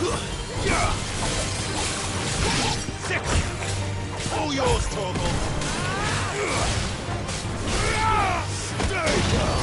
Six! All yours, Torgal! Stay down!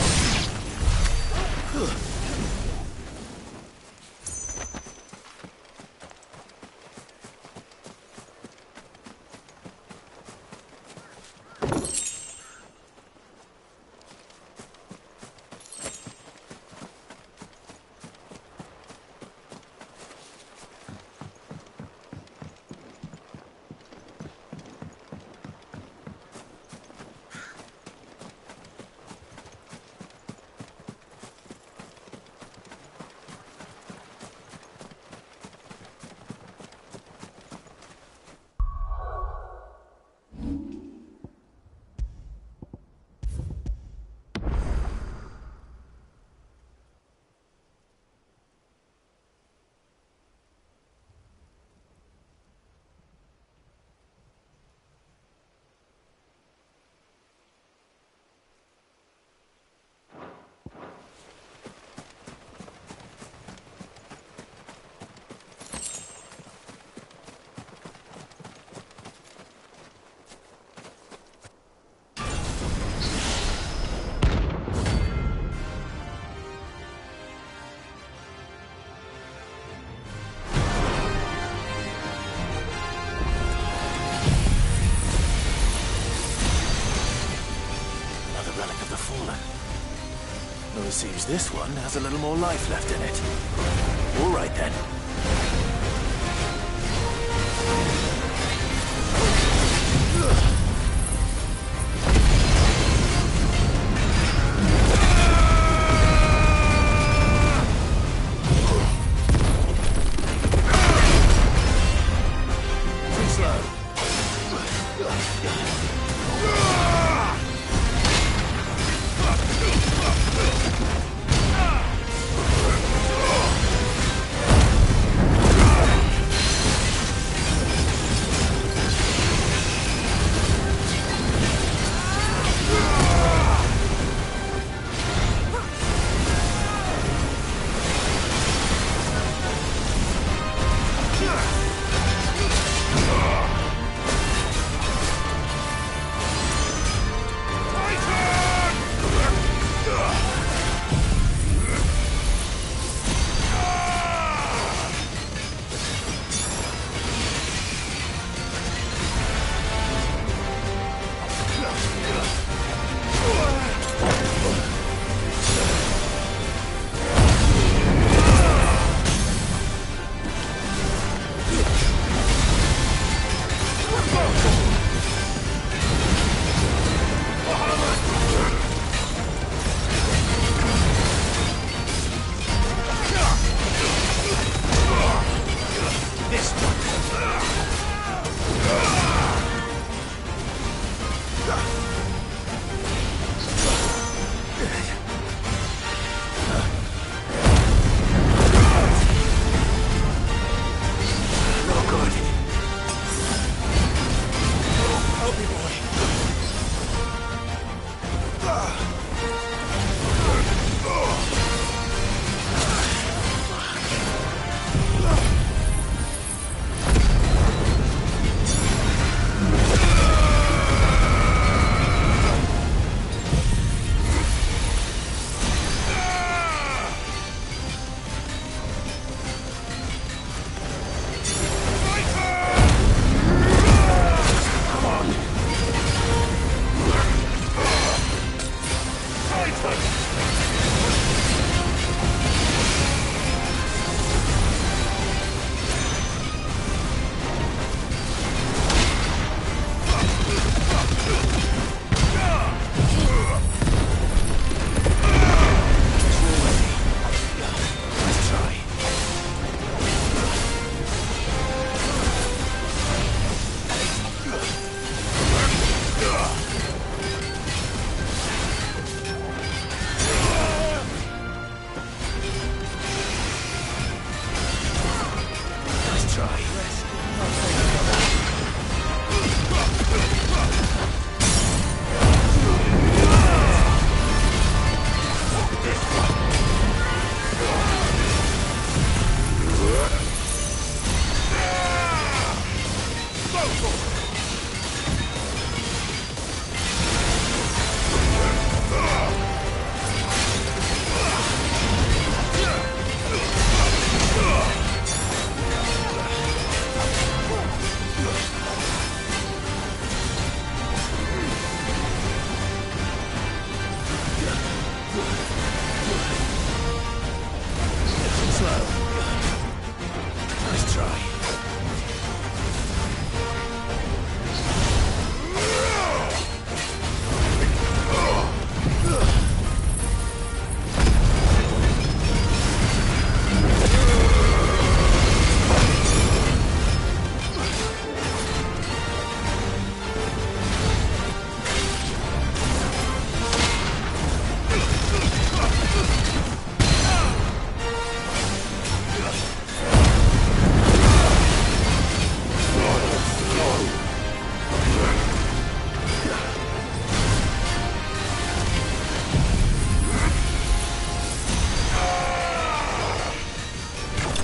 Seems this one has a little more life left in it. All right then. try.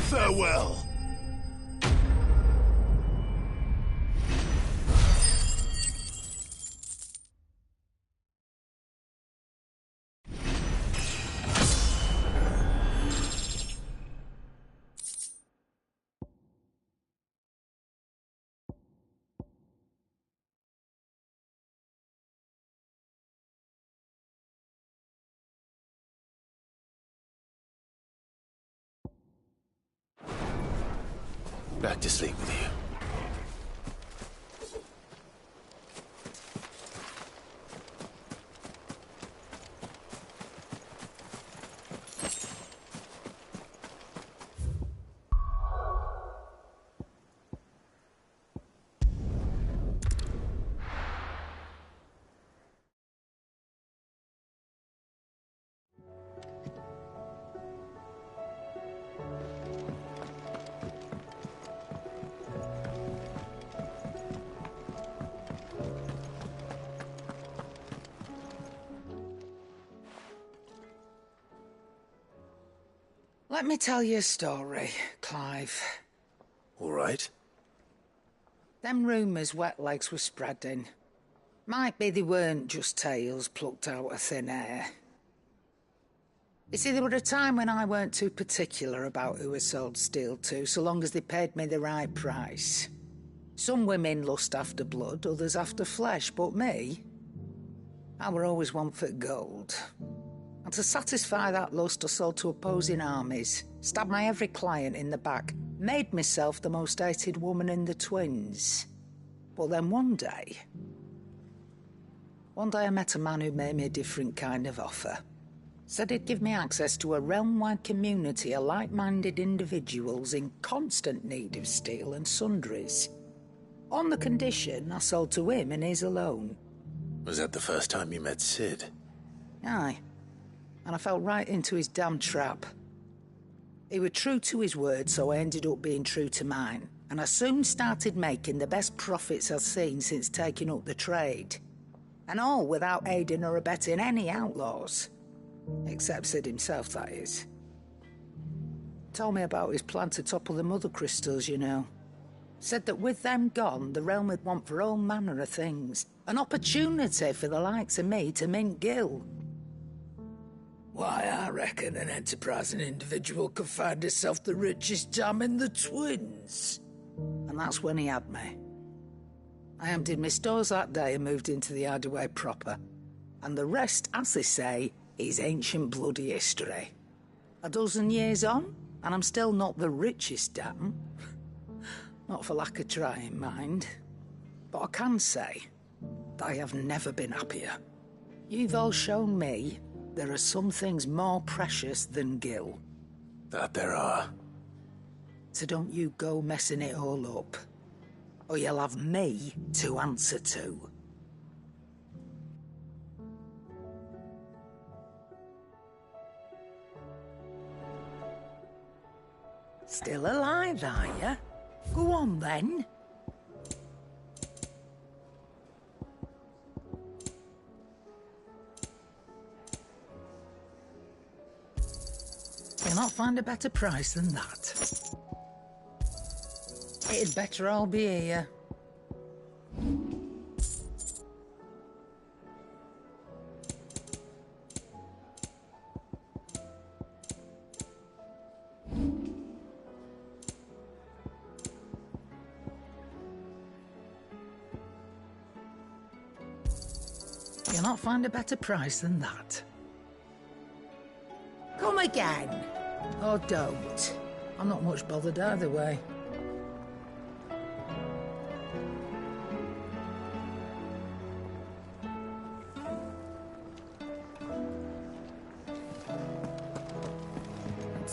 Farewell. Back to sleep with you. Let me tell you a story, Clive. All right. Them rumours wet legs were spreading. Might be they weren't just tales plucked out of thin air. You see, there were a time when I weren't too particular about who I sold steel to, so long as they paid me the right price. Some women lust after blood, others after flesh, but me, I were always one for gold. And to satisfy that lust, I sold to opposing armies, stabbed my every client in the back, made myself the most hated woman in the twins. But then one day I met a man who made me a different kind of offer. Said he'd give me access to a realm-wide community of like-minded individuals in constant need of steel and sundries. On the condition I sold to him and his alone. Was that the first time you met Sid? Aye. And I fell right into his damn trap. He was true to his word, so I ended up being true to mine. And I soon started making the best profits I've seen since taking up the trade. And all without aiding or abetting any outlaws. Except Sid himself, that is. Told me about his plan to topple the mother crystals, you know. Said that with them gone, the realm would want for all manner of things. An opportunity for the likes of me to mint gil. Why, I reckon an enterprising individual could find himself the richest dam in the twins. And that's when he had me. I emptied my stores that day and moved into the hideaway proper. And the rest, as they say, is ancient bloody history. A dozen years on, and I'm still not the richest dam. Not for lack of trying, mind. But I can say that I have never been happier. You've all shown me there are some things more precious than gil. That there are. So don't you go messing it all up, or you'll have me to answer to. Still alive, are you? Go on, then. You'll not find a better price than that. It'd better all be here. You'll not find a better price than that. Come again. Or don't. I'm not much bothered either way.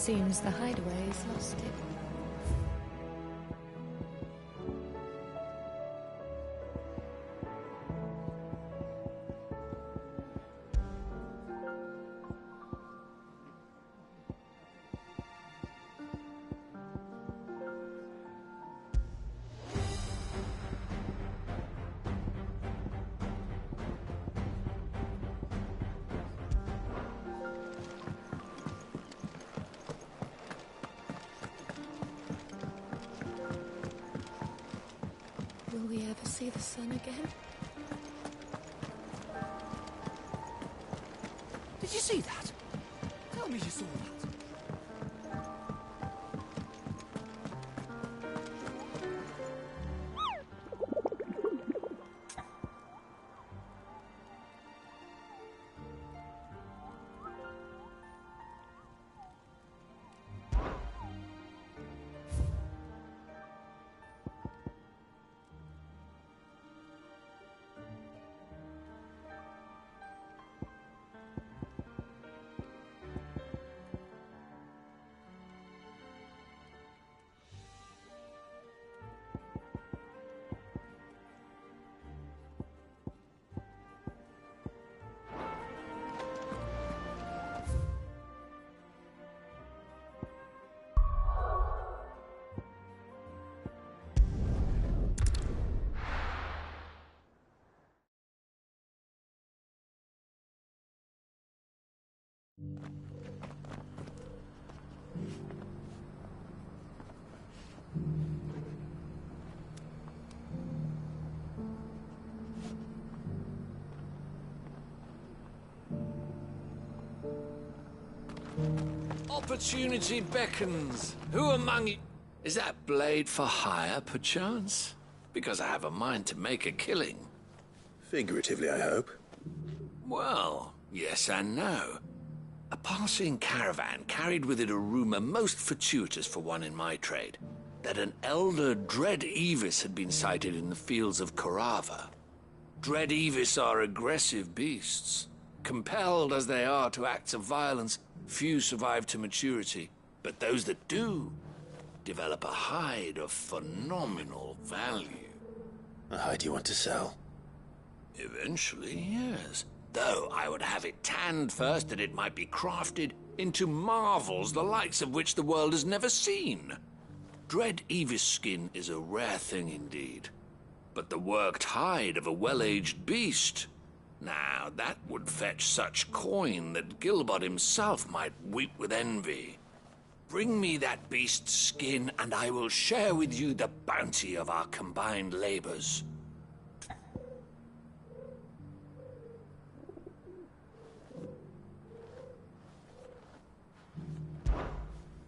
Seems the hideaway's lost it. Will we ever see the sun again? Did you see that? Tell me you saw that. Opportunity beckons. Who among you... Is that blade for hire, perchance? Because I have a mind to make a killing. Figuratively, I hope. Well, yes and no. A passing caravan carried with it a rumor most fortuitous for one in my trade, that an elder Dread Evis had been sighted in the fields of Corava. Dread Evis are aggressive beasts. Compelled as they are to acts of violence, few survive to maturity, but those that do develop a hide of phenomenal value. A hide you want to sell? Eventually, yes. Though I would have it tanned first that it might be crafted into marvels the likes of which the world has never seen. Dread Evis skin is a rare thing indeed. But the worked hide of a well-aged beast... Now, that would fetch such coin that Gilbert himself might weep with envy. Bring me that beast's skin, and I will share with you the bounty of our combined labors.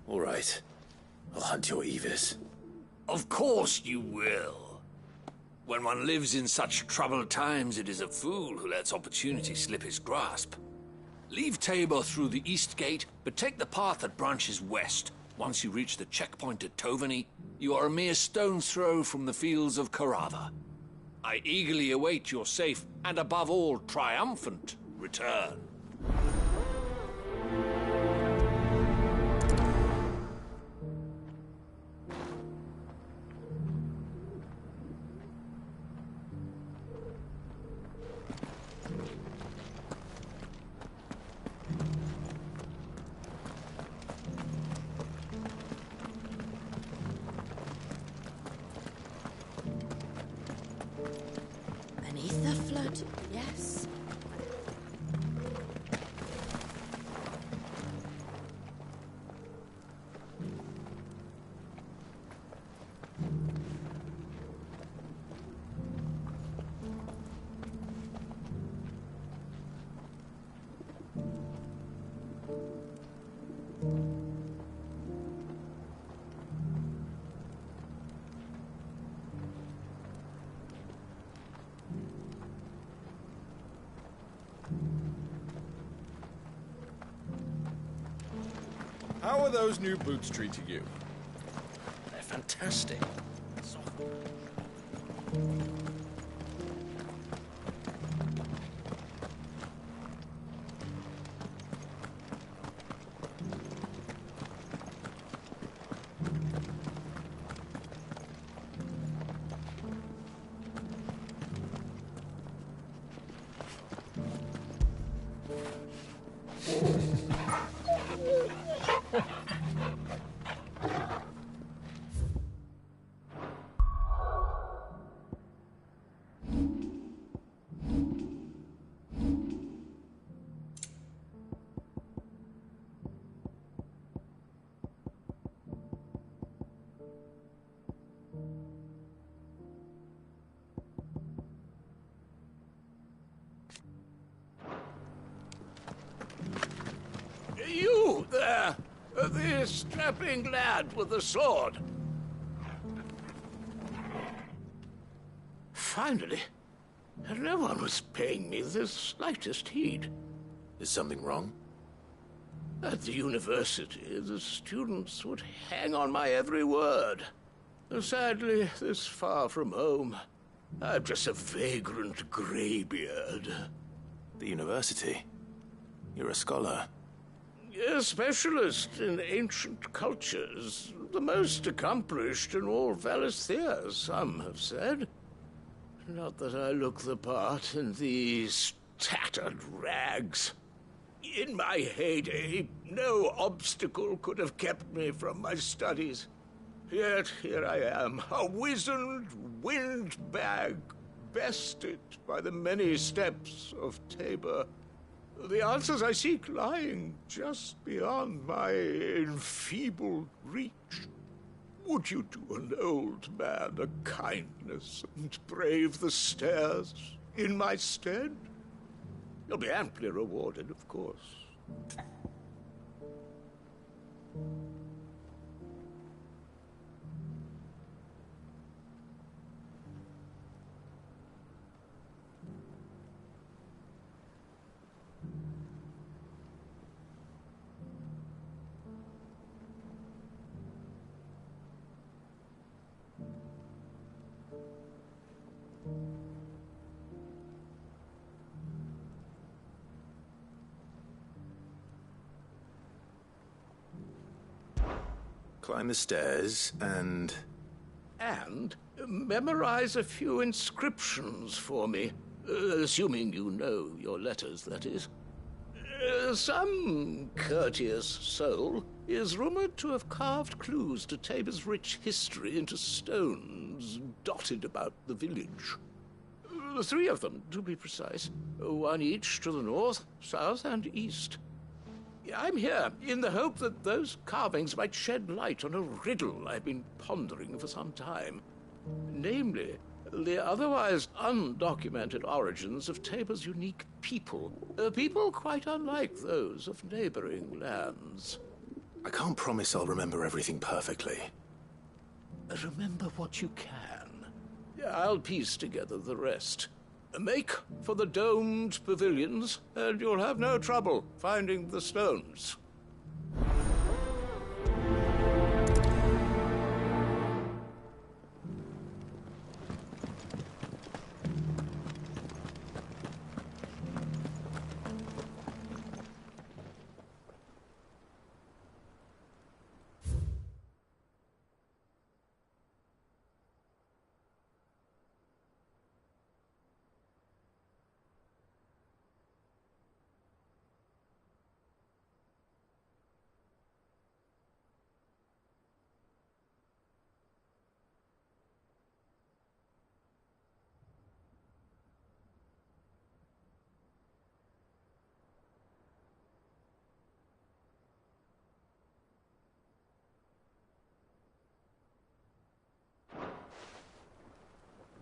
All right. I'll hunt your Evis. Of course you will. When one lives in such troubled times, it is a fool who lets opportunity slip his grasp. Leave Tabor through the east gate, but take the path that branches west. Once you reach the checkpoint at Tovany, you are a mere stone's throw from the fields of Corava. I eagerly await your safe, and above all, triumphant return. Beneath the flood, yes. How are those new boots treating you? They're fantastic. Soft. a strapping lad with a sword. Finally, no one was paying me the slightest heed. Is something wrong? At the university, the students would hang on my every word. Sadly, this far from home, I'm just a vagrant greybeard. The university? You're a scholar. A specialist in ancient cultures. The most accomplished in all Valisthea, some have said. Not that I look the part in these tattered rags. In my heyday, no obstacle could have kept me from my studies. Yet here I am, a wizened windbag, bested by the many steps of Tabor. The answers I seek lying just beyond my enfeebled reach. Would you do an old man a kindness and brave the stairs in my stead? You'll be amply rewarded, of course. Climb the stairs and... And memorize a few inscriptions for me. Assuming you know your letters, that is. Some courteous soul is rumored to have carved clues to Tabor's rich history into stones dotted about the village. 3 of them, to be precise. 1 each to the north, south, and east. I'm here in the hope that those carvings might shed light on a riddle I've been pondering for some time. Namely, the otherwise undocumented origins of Tabor's unique people. People quite unlike those of neighboring lands. I can't promise I'll remember everything perfectly. Remember what you can. I'll piece together the rest. Make for the domed pavilions, and you'll have no trouble finding the stones.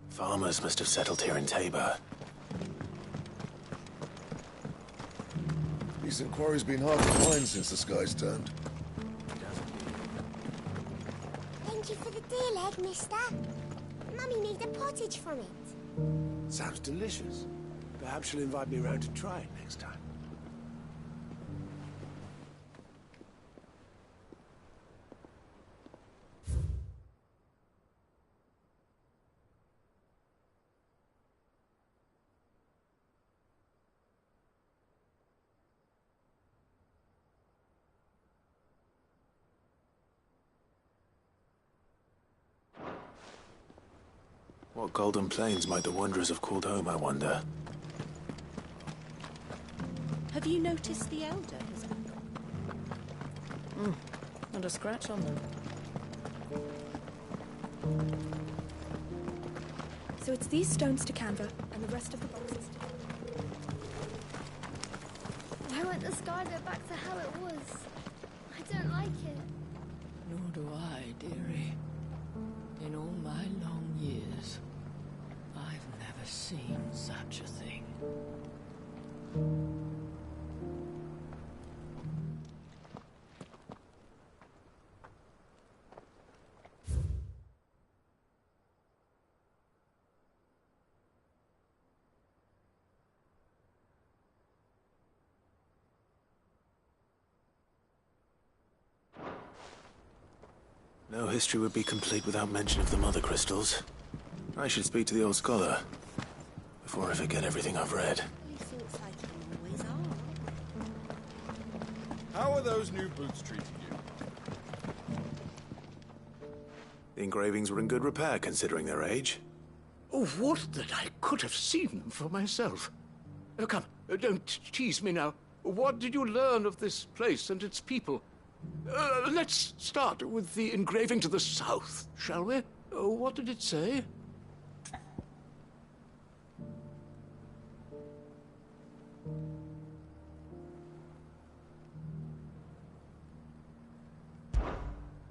Farmers must have settled here in Tabor. Decent quarry's been hard to find since the skies turned. Thank you for the deal egg, mister. Mummy made a pottage from it. Sounds delicious. Perhaps she'll invite me round to try it next time. What golden plains might the wanderers have called home, I wonder? Have you noticed the elder has been gone? Not a scratch on them. So it's these stones to Canva, and the rest of the boxes. I want the sky to go back to how it was. I don't like it. Nor do I, dearie. In all my long years, I've never seen such a thing. No history would be complete without mention of the mother crystals. I should speak to the old scholar before I forget everything I've read. He thinks like he always are. How are those new boots treating you? The engravings were in good repair considering their age. Oh, would that I could have seen them for myself. Come, don't tease me now. What did you learn of this place and its people? Let's start with the engraving to the south, shall we? What did it say?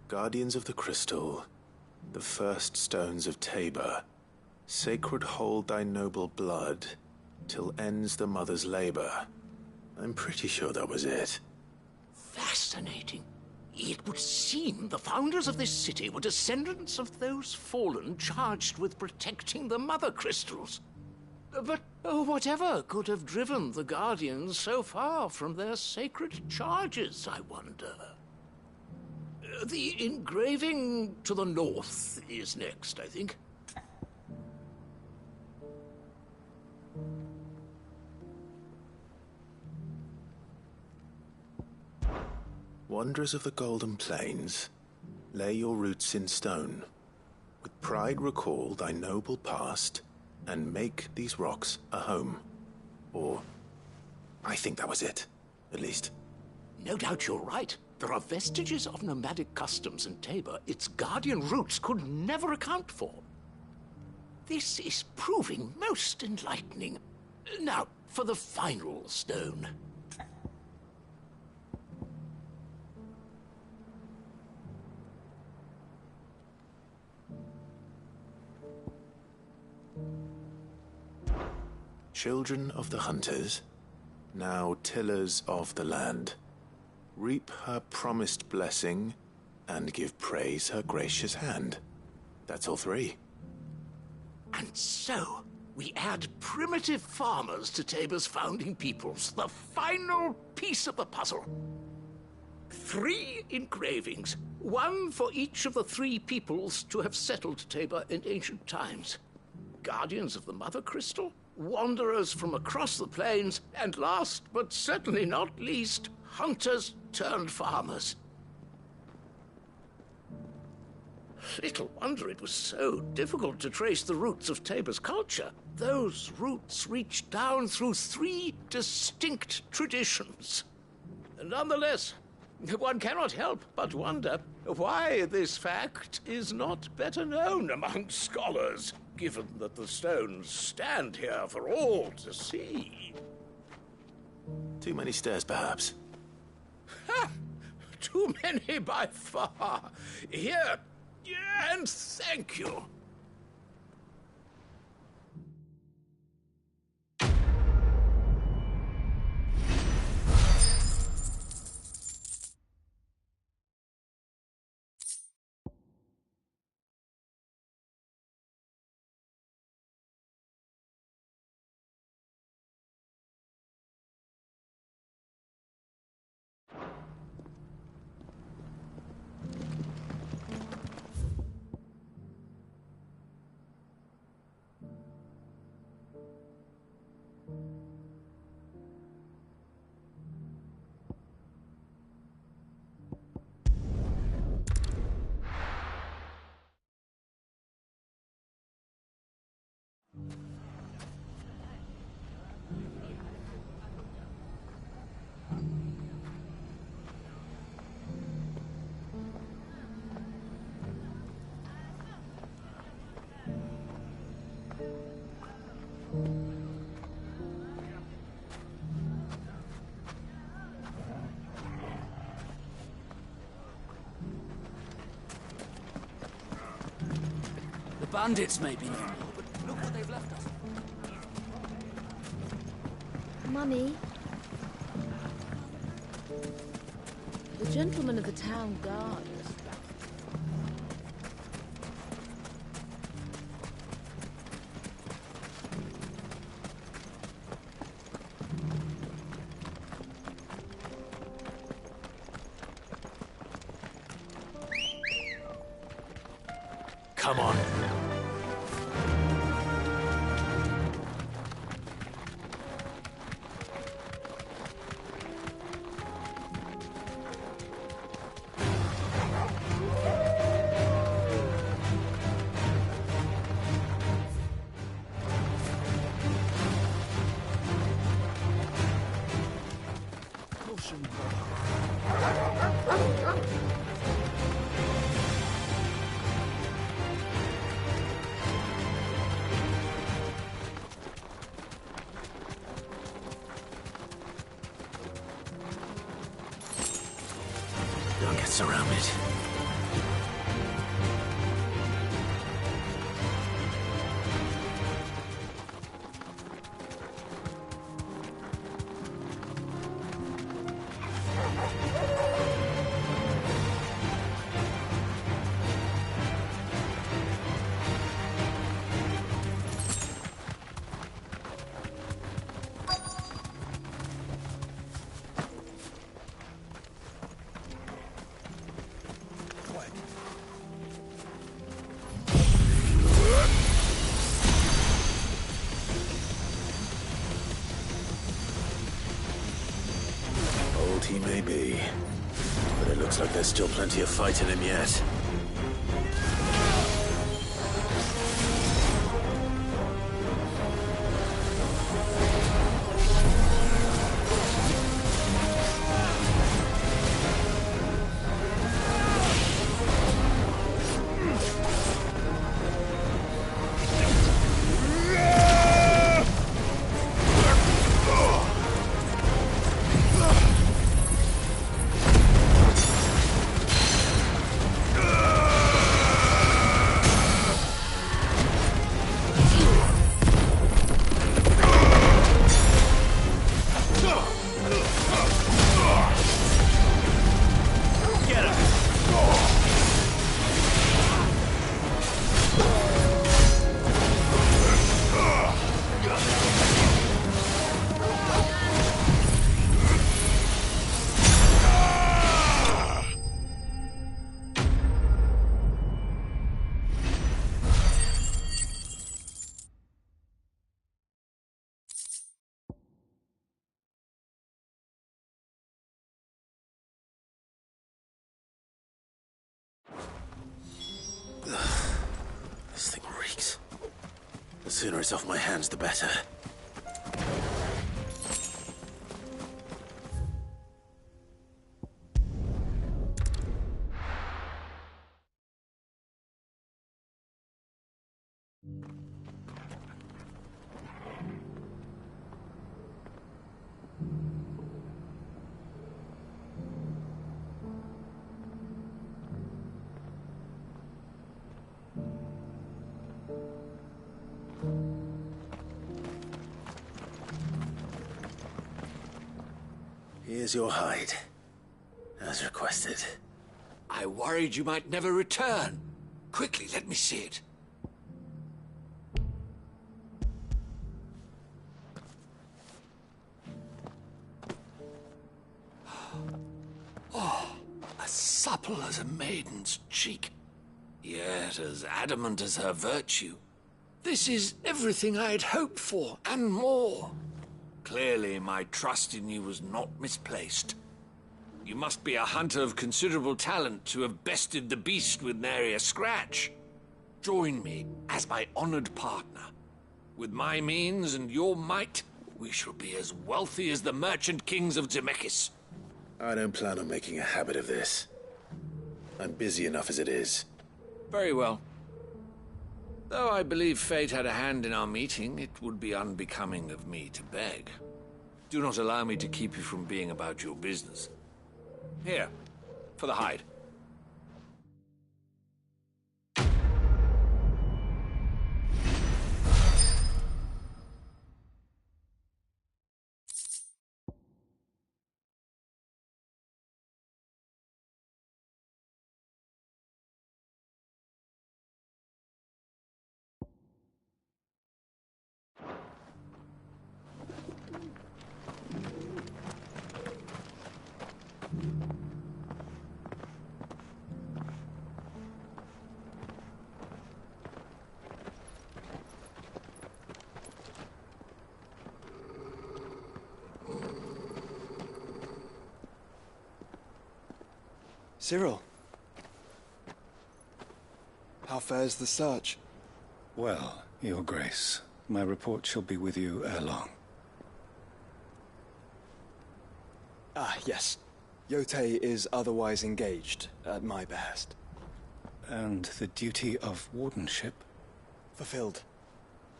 Guardians of the Crystal, the first stones of Tabor, sacred hold thy noble blood, till ends the mother's labor. I'm pretty sure that was it. Fascinating. It would seem the founders of this city were descendants of those fallen charged with protecting the mother crystals. But whatever could have driven the Guardians so far from their sacred charges, I wonder? The engraving to the north is next, I think. Wanderers of the Golden Plains, lay your roots in stone. With pride recall thy noble past, and make these rocks a home. Or, I think that was it, at least. No doubt you're right. There are vestiges of nomadic customs in Tabor its guardian roots could never account for. This is proving most enlightening. Now, for the final stone. Children of the hunters, now tillers of the land, reap her promised blessing and give praise her gracious hand. That's all three. And so, we add primitive farmers to Tabor's founding peoples, the final piece of the puzzle. 3 engravings, one for each of the 3 peoples to have settled Tabor in ancient times. Guardians of the Mother Crystal, wanderers from across the plains, and last but certainly not least, hunters turned farmers. Little wonder it was so difficult to trace the roots of Tabor's culture. Those roots reach down through 3 distinct traditions. Nonetheless, one cannot help but wonder why this fact is not better known among scholars, given that the stones stand here for all to see. Too many stairs, perhaps. Ha! Too many by far. Here, and thank you. Bandits may be no more, but look what they've left us. Mummy. The gentleman of the town guard is back. Come on. Don't get surrounded. Old he may be, but it looks like there's still plenty of fight in him yet. This thing reeks. The sooner it's off my hands, the better. Here's your hide, as requested. I worried you might never return. Quickly, let me see it. Oh, as supple as a maiden's cheek, yet as adamant as her virtue. This is everything I had hoped for, and more. Clearly, my trust in you was not misplaced. You must be a hunter of considerable talent to have bested the beast with nary a scratch. Join me as my honored partner. With my means and your might, we shall be as wealthy as the merchant kings of Zemeckis. I don't plan on making a habit of this. I'm busy enough as it is. Very well. Though I believe fate had a hand in our meeting, it would be unbecoming of me to beg. Do not allow me to keep you from being about your business. Here, for the hide. Cyril. How fares the search? Well, Your Grace, my report shall be with you ere long. Ah, yes. Yotei is otherwise engaged, at my behest. And the duty of wardenship? Fulfilled.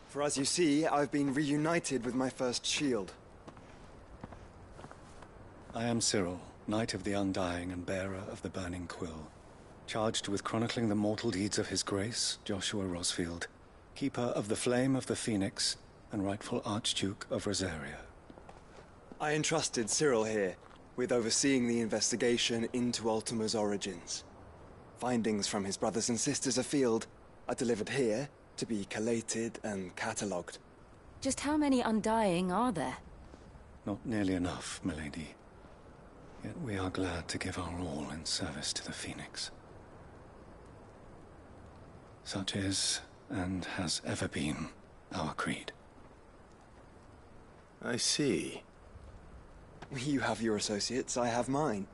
For as you see, I've been reunited with my first shield. I am Cyril, Knight of the Undying and bearer of the Burning Quill, charged with chronicling the mortal deeds of His Grace, Joshua Rosfield, keeper of the Flame of the Phoenix and rightful Archduke of Rosaria. I entrusted Cyril here with overseeing the investigation into Ultima's origins. Findings from his brothers and sisters afield are delivered here to be collated and catalogued. Just how many Undying are there? Not nearly enough, milady. Yet we are glad to give our all in service to the Phoenix. Such is, and has ever been, our creed. I see. You have your associates, I have mine.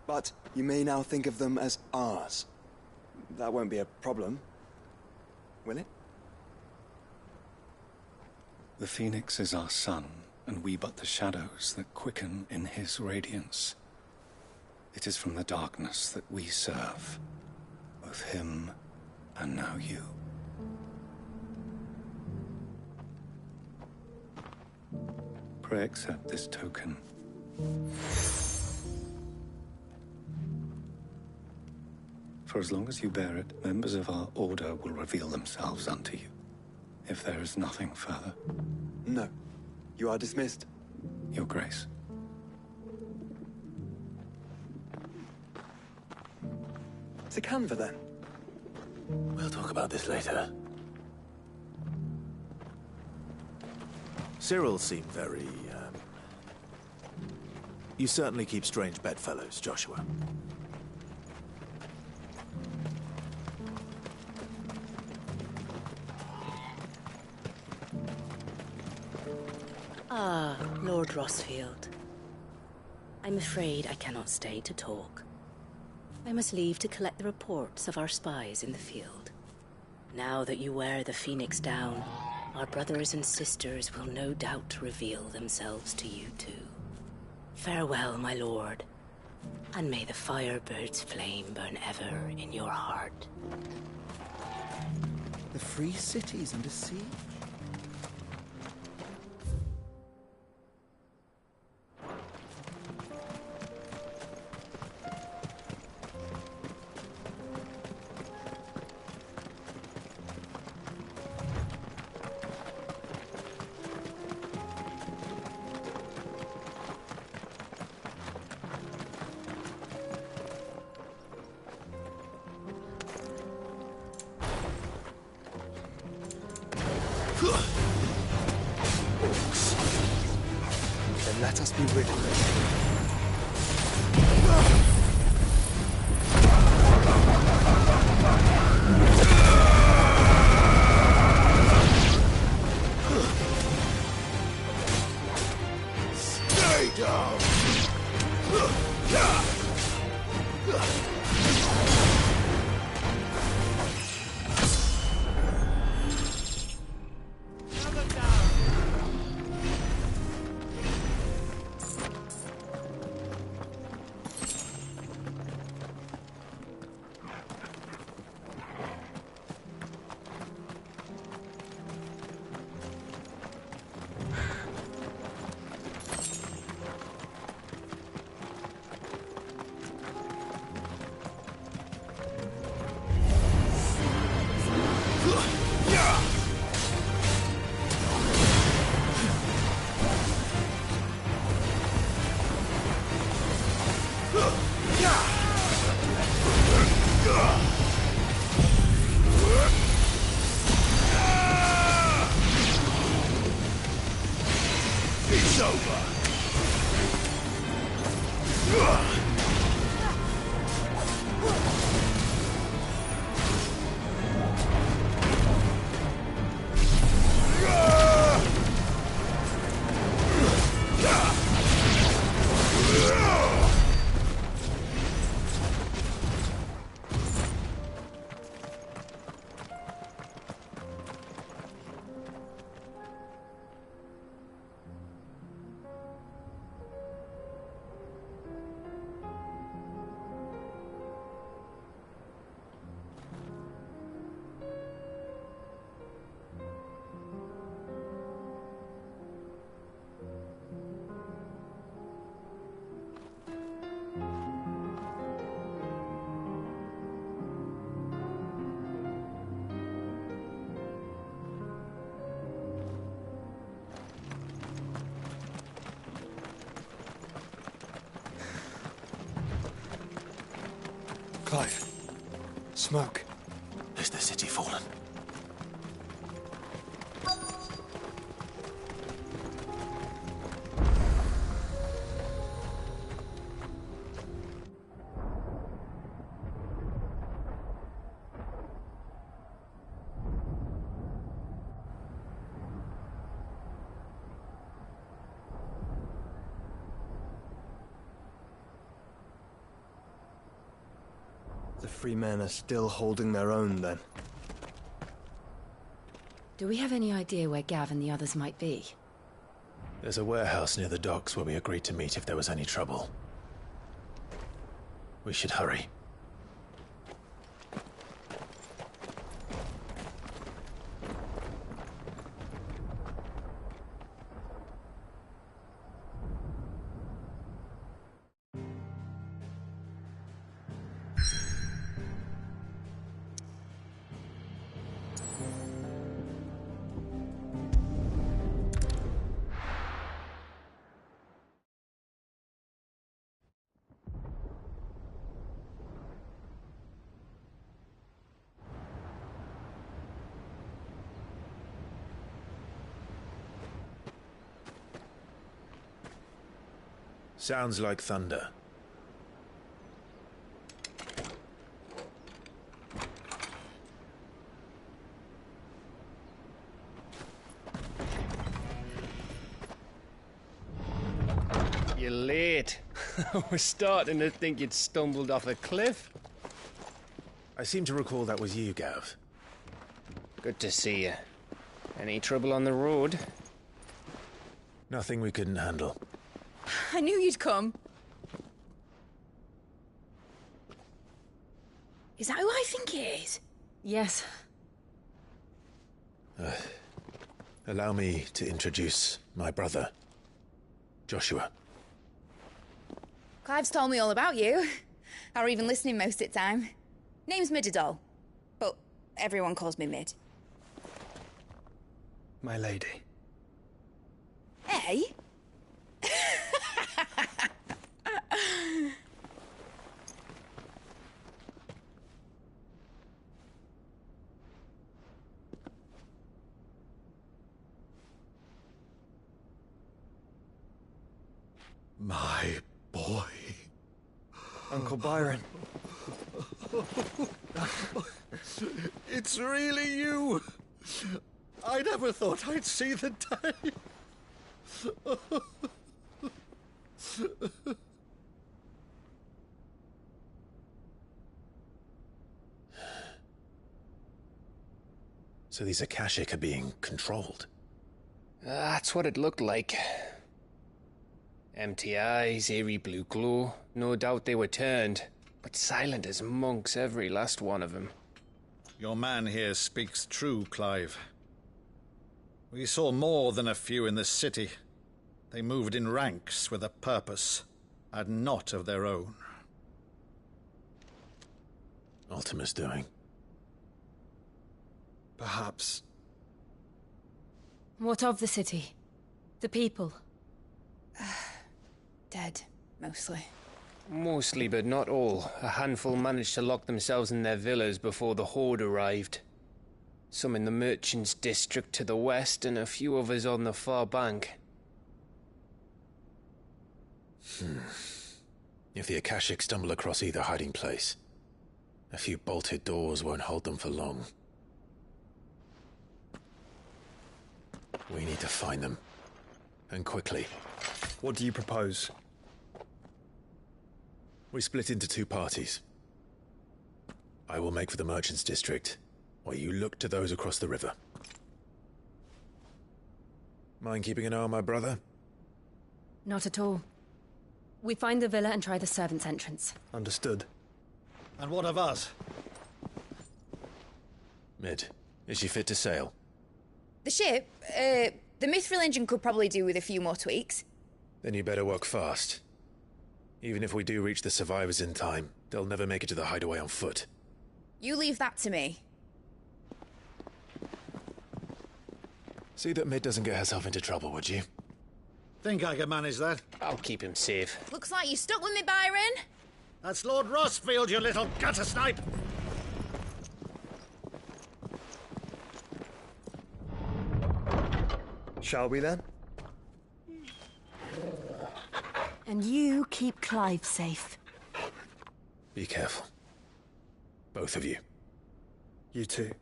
But you may now think of them as ours. That won't be a problem, will it? The Phoenix is our sun, and we but the shadows that quicken in his radiance. It is from the darkness that we serve, both him and now you. Pray accept this token. For as long as you bear it, members of our order will reveal themselves unto you. If there is nothing further. No. You are dismissed. Your Grace. To Canva, then. We'll talk about this later. Cyril seemed very, You certainly keep strange bedfellows, Joshua. Ah, Lord Rosfield. I'm afraid I cannot stay to talk. I must leave to collect the reports of our spies in the field. Now that you wear the Phoenix down, our brothers and sisters will no doubt reveal themselves to you too. Farewell, my lord, and may the Firebird's flame burn ever in your heart. The free cities under siege? Then let us be rid of them. Stay down! It's over. Clive. Smoke. Is the city fallen? The free men are still holding their own, then. Do we have any idea where Gav and the others might be? There's a warehouse near the docks where we agreed to meet if there was any trouble. We should hurry. Sounds like thunder. You're late. We're starting to think you'd stumbled off a cliff. I seem to recall that was you, Gav. Good to see you. Any trouble on the road? Nothing we couldn't handle. I knew you'd come. Is that who I think it is? Yes. Allow me to introduce my brother, Joshua. Clive's told me all about you. Or even listening most of the time. Name's Midadol, but everyone calls me Mid. My lady. Hey? My boy. Uncle Byron. It's really you. I never thought I'd see the day. So these Akashic are being controlled? That's what it looked like. Empty eyes, eerie blue glow. No doubt they were turned, but silent as monks, every last one of them. Your man here speaks true, Clive. We saw more than a few in the city. They moved in ranks with a purpose, and not of their own. Ultima's doing. Perhaps. What of the city? The people? Dead, mostly. Mostly, but not all. A handful managed to lock themselves in their villas before the Horde arrived. Some in the Merchants' District to the west, and a few others on the far bank. If the Akashic stumble across either hiding place, a few bolted doors won't hold them for long. We need to find them. And quickly. What do you propose? We split into two parties. I will make for the Merchants' District, while you look to those across the river. Mind keeping an eye on my brother? Not at all. We find the villa and try the servants' entrance. Understood. And what of us? Mid, is she fit to sail? The ship, the Mithril engine could probably do with a few more tweaks. Then you better work fast. Even if we do reach the survivors in time, they'll never make it to the hideaway on foot. You leave that to me. See that Mid doesn't get herself into trouble, would you? Think I can manage that? I'll keep him safe. Looks like you stuck with me, Byron. That's Lord Rossfield, you little gutter snipe! Shall we then? And you keep Clive safe. Be careful. Both of you. You too.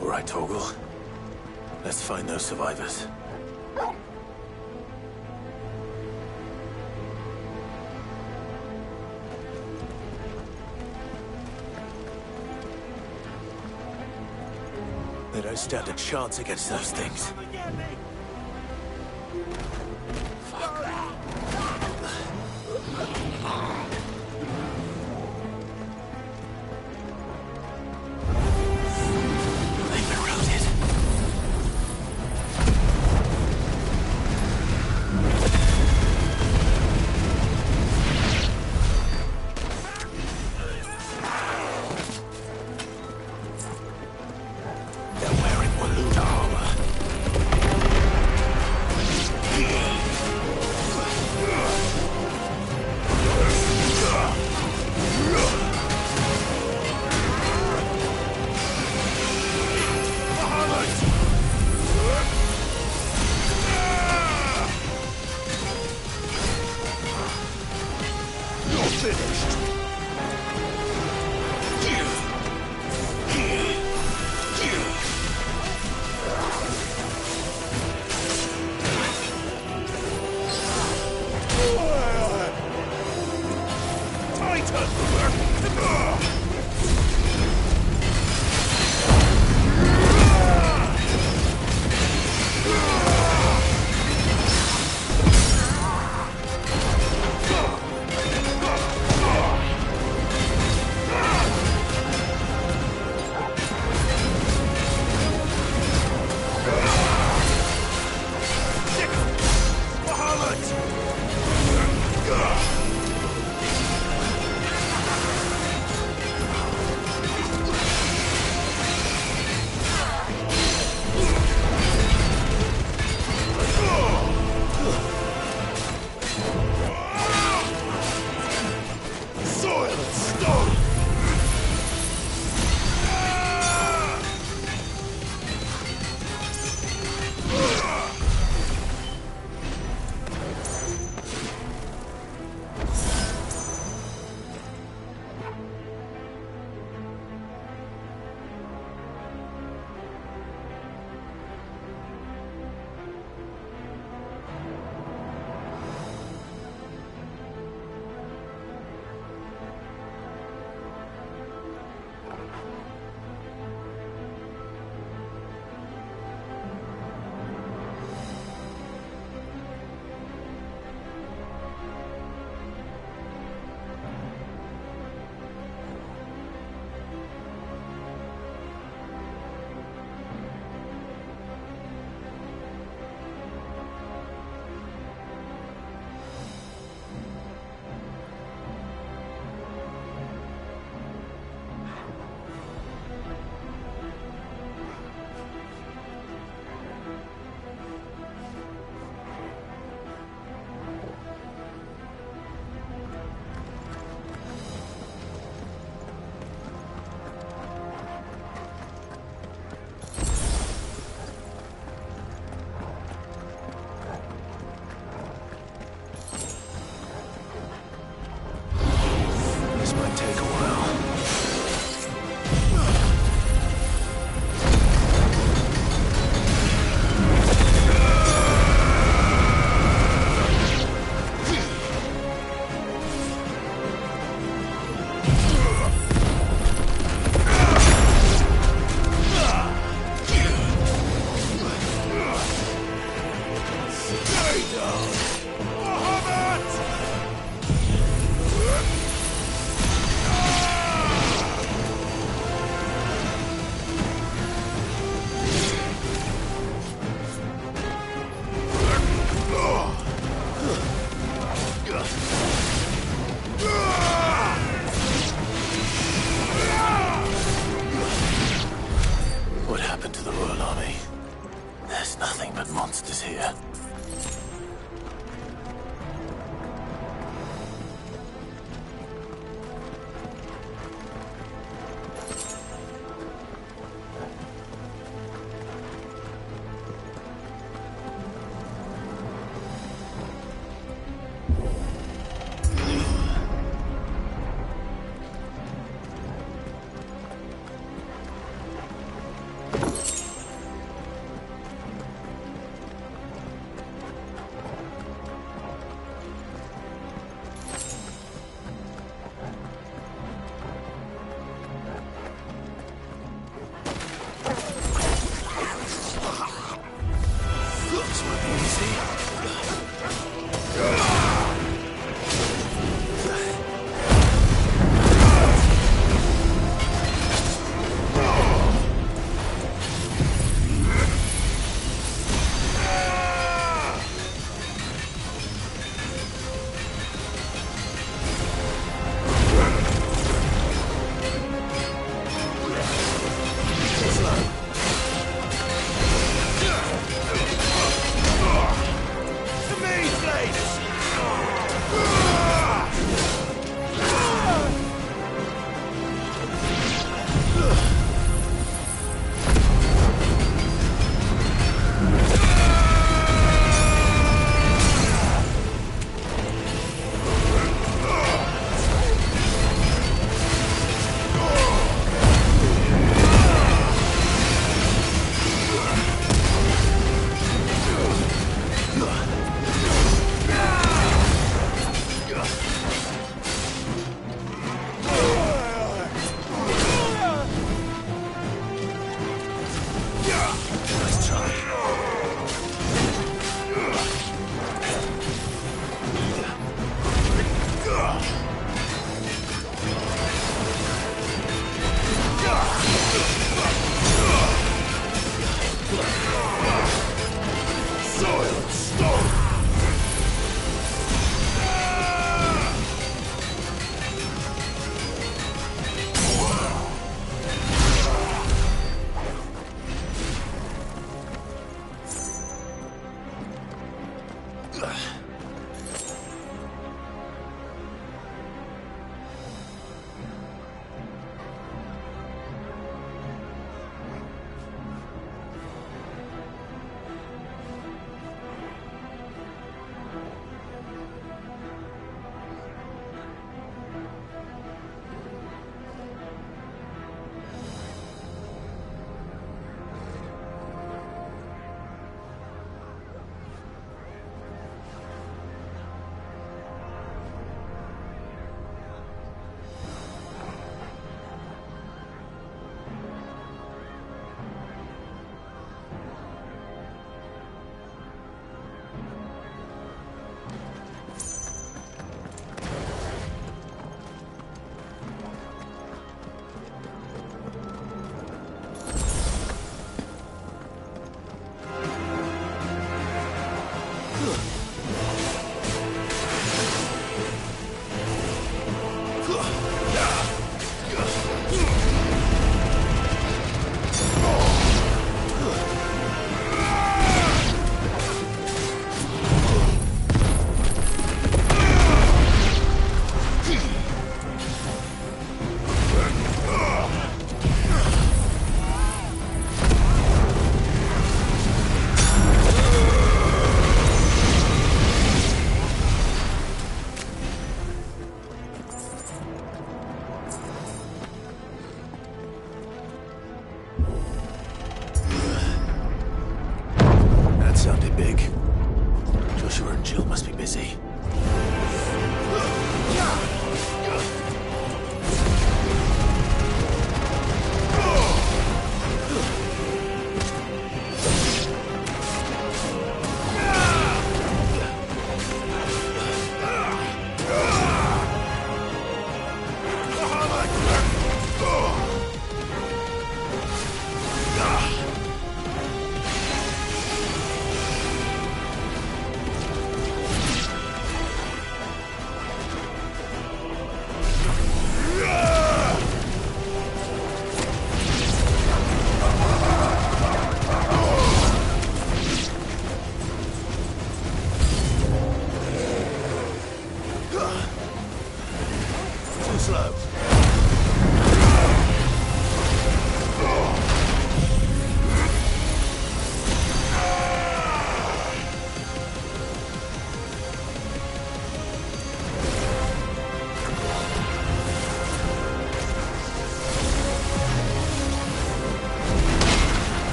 All right, Torgal. Let's find those survivors. They don't stand a chance against those things. They're wearing Walloon armor. There's nothing but monsters here.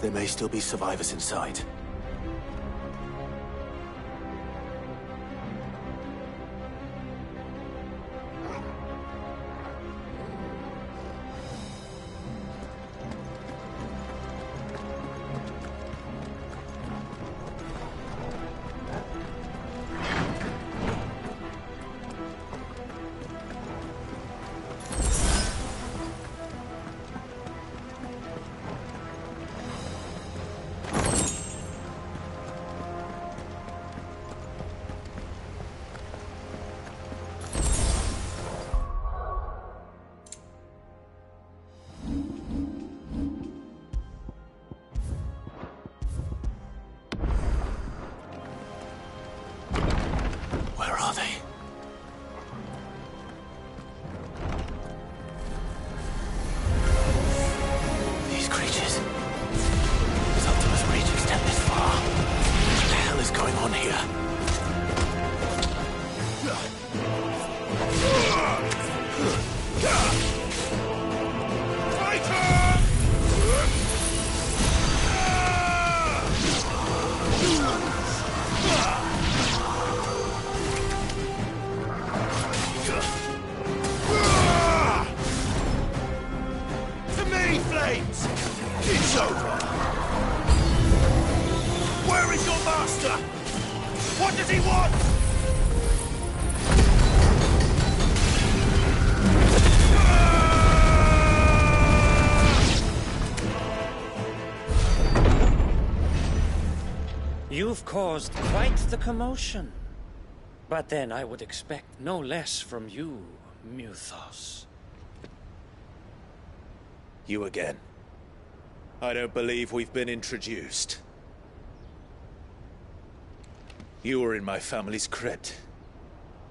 There may still be survivors inside. Where are they? These creatures. Does Ultima's reach extend this far? What the hell is going on here? To me, Flames! It's over! Where is your master? What does he want? You've caused quite the commotion. But then I would expect no less from you, Muthos. You again. I don't believe we've been introduced. You were in my family's crypt.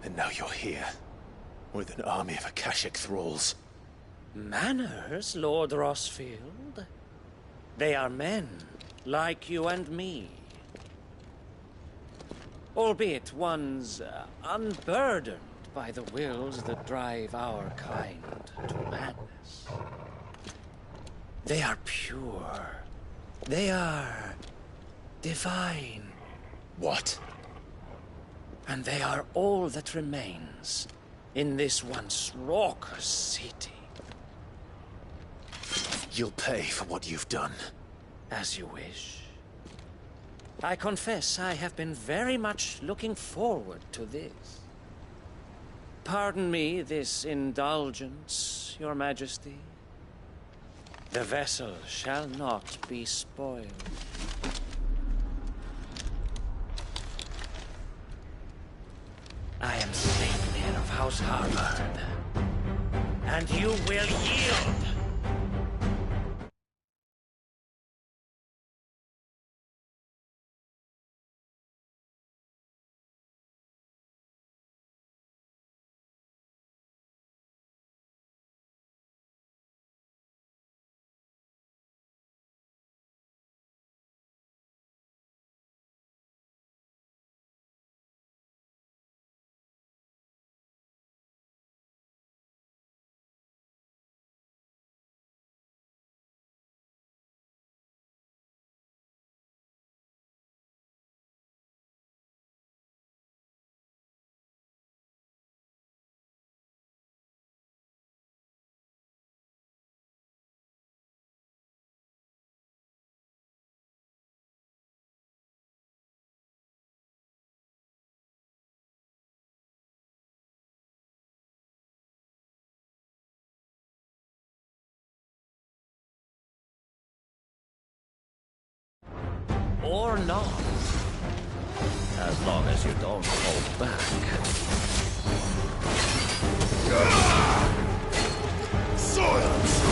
And now you're here. With an army of Akashic thralls. Manners, Lord Rosfield? They are men, like you and me. Albeit ones unburdened by the wills that drive our kind to madness. They are pure. They are divine. What? And they are all that remains in this once raucous city. You'll pay for what you've done. As you wish. I confess I have been very much looking forward to this. Pardon me this indulgence, Your Majesty. The vessel shall not be spoiled. I am Sleipnir of House Harvard, and you will yield. Or not. As long as you don't hold back. Silence!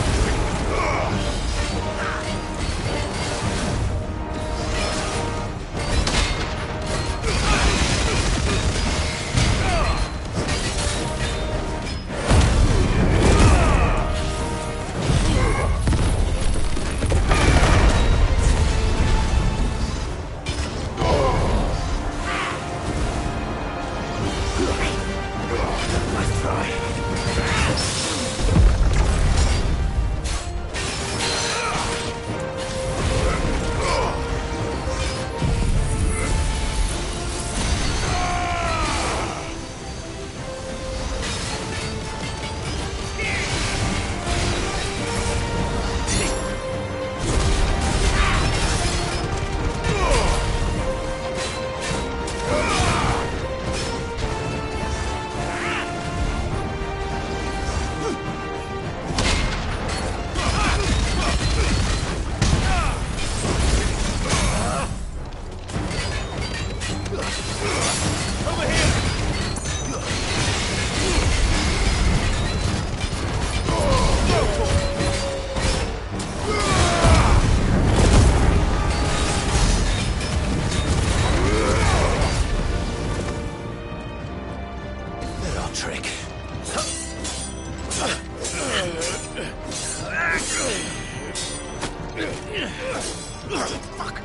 Fuck!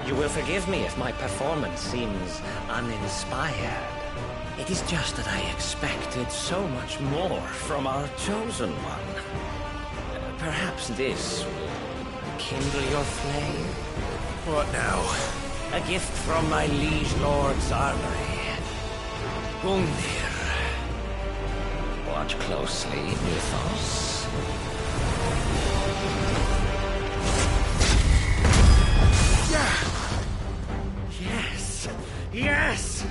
You will forgive me if my performance seems uninspired. It is just that I expected so much more from our chosen one. Perhaps this will kindle your flame? What now? A gift from my liege lord's armory. Gungnir. Watch closely, Mythos. Yes! Yes!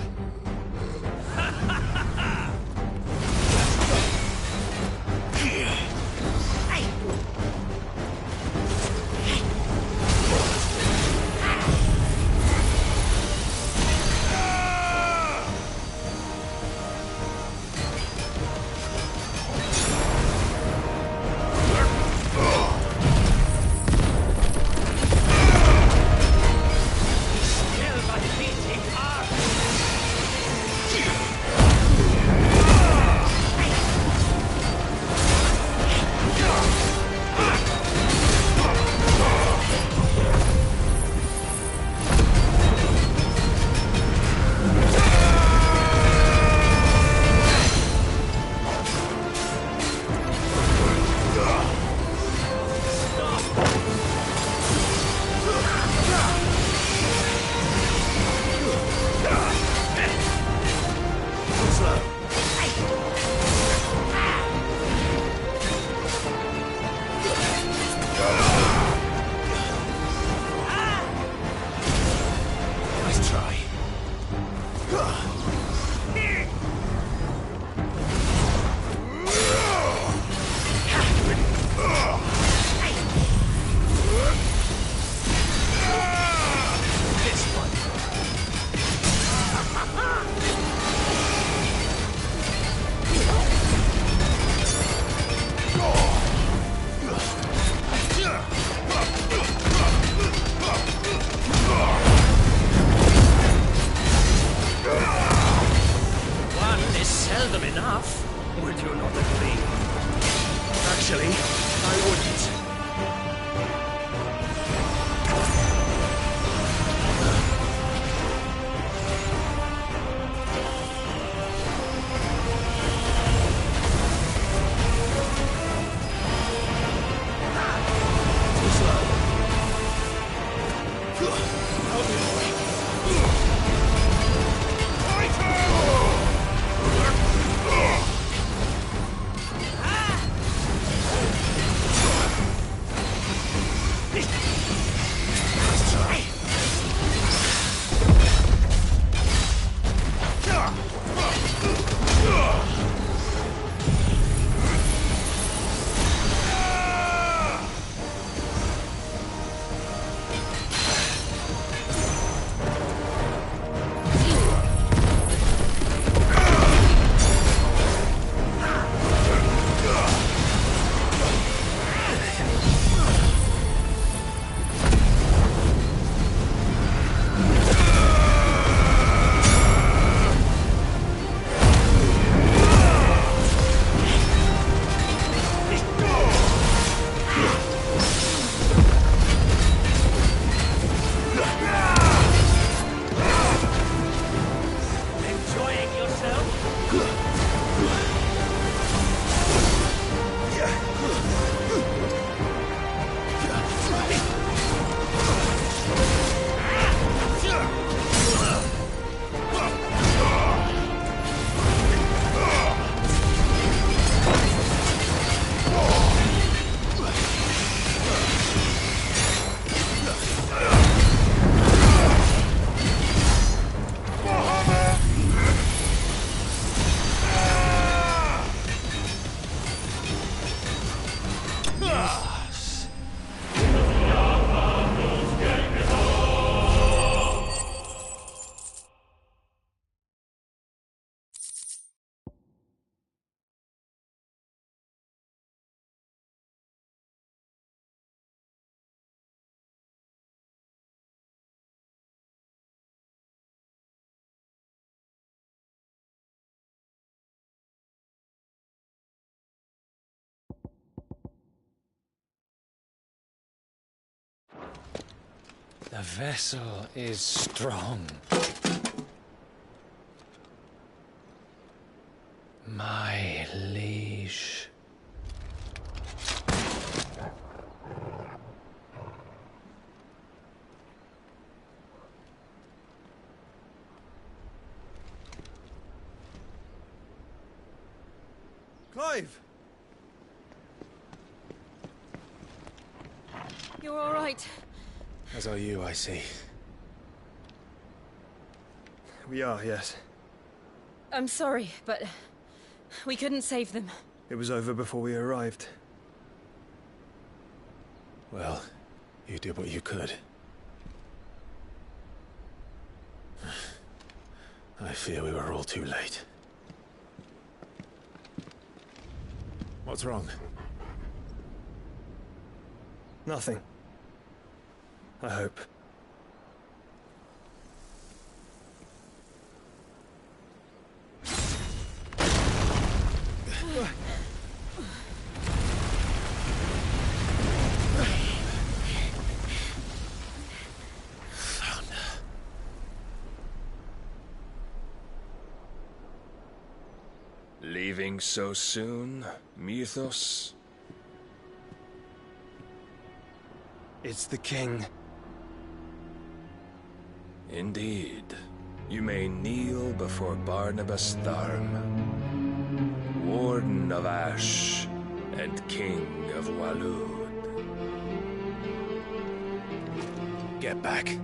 The vessel is strong. My liege. Clive! You're all right. As are you, I see. We are, yes. I'm sorry, but we couldn't save them. It was over before we arrived. Well, you did what you could. I fear we were all too late. What's wrong? Nothing. I hope. Leaving so soon, Mythos? It's the king. Indeed. You may kneel before Barnabas Tharm, Warden of Ash and King of Walud. Get back.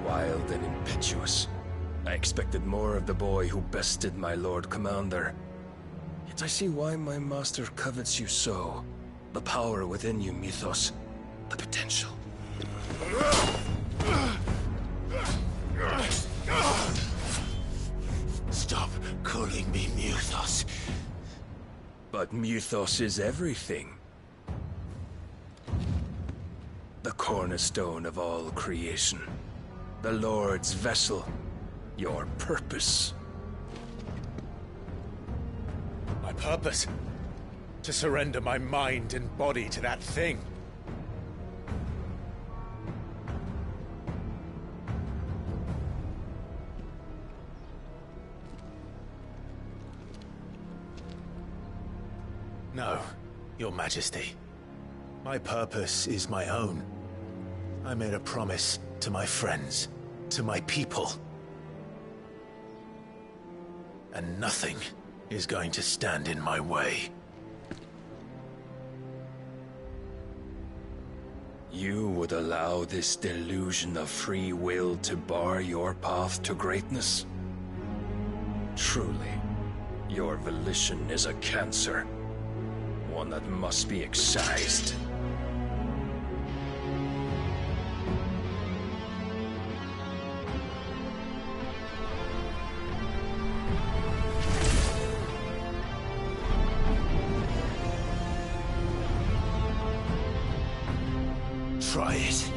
Wild and impetuous. I expected more of the boy who bested my Lord Commander. Yet I see why my master covets you so. The power within you, Mythos. The potential. Stop calling me Mythos. But Mythos is everything. The cornerstone of all creation. The Lord's vessel. Your purpose. My purpose? To surrender my mind and body to that thing. No, Your Majesty. My purpose is my own. I made a promise to my friends, to my people. And nothing is going to stand in my way. You would allow this delusion of free will to bar your path to greatness? Truly, your volition is a cancer. One that must be excised. Try it.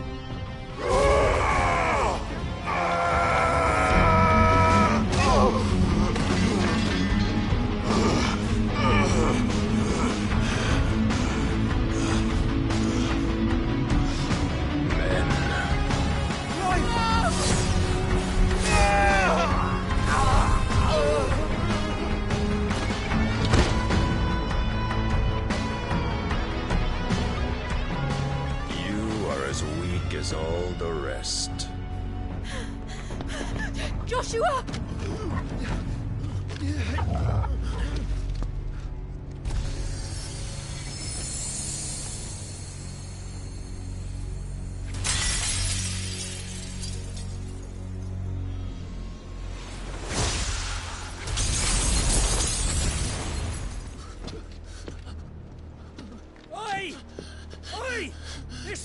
As all the rest. Joshua!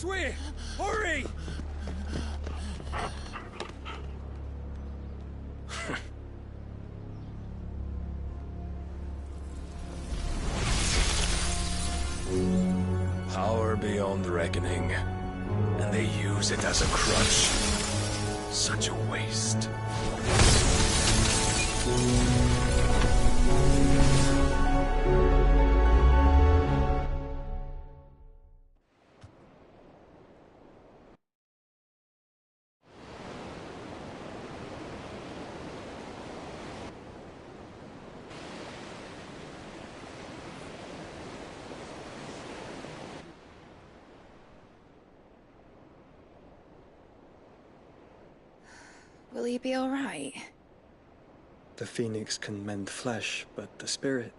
way! Hurry! Power beyond reckoning, and they use it as a crutch. Such a waste. Will he be all right? The phoenix can mend flesh, but the spirit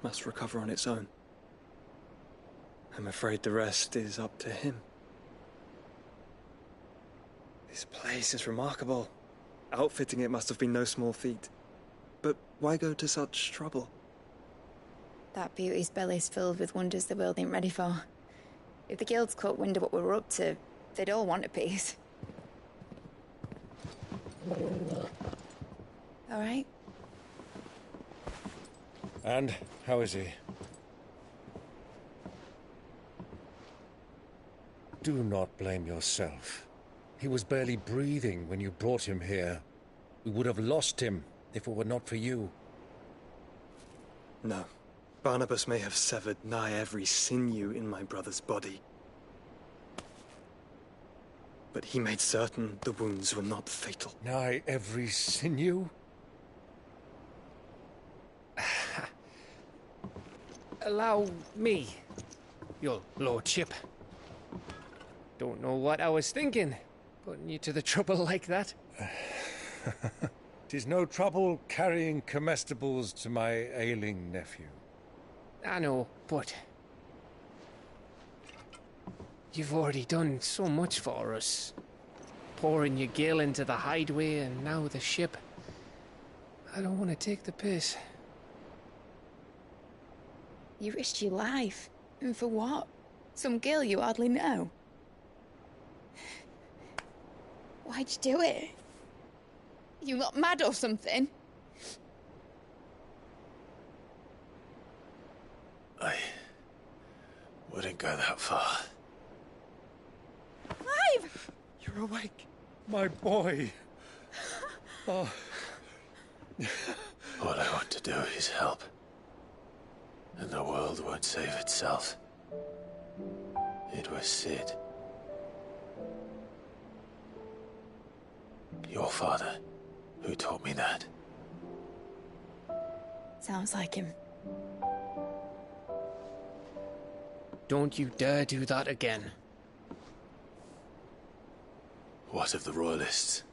must recover on its own. I'm afraid the rest is up to him. This place is remarkable. Outfitting it must have been no small feat. But why go to such trouble? That beauty's belly's filled with wonders the world ain't ready for. If the guilds caught wind of what we were up to, they'd all want a piece. All right? And how is he? Do not blame yourself. He was barely breathing when you brought him here. We would have lost him if it were not for you. No. Barnabas may have severed nigh every sinew in my brother's body. But he made certain the wounds were not fatal. Nigh every sinew? Allow me, your lordship. Don't know what I was thinking, putting you to the trouble like that. 'Tis no trouble carrying comestibles to my ailing nephew. I know, but you've already done so much for us. Pouring your gil into the hideaway and now the ship. I don't want to take the piss. You risked your life. And for what? Some girl you hardly know. Why'd you do it? You got mad or something? I wouldn't go that far. Clive! You're awake, my boy. Oh. All I want to do is help. And the world won't save itself. It was Sid. Your father, who taught me that. Sounds like him. Don't you dare do that again. What of the Royalists?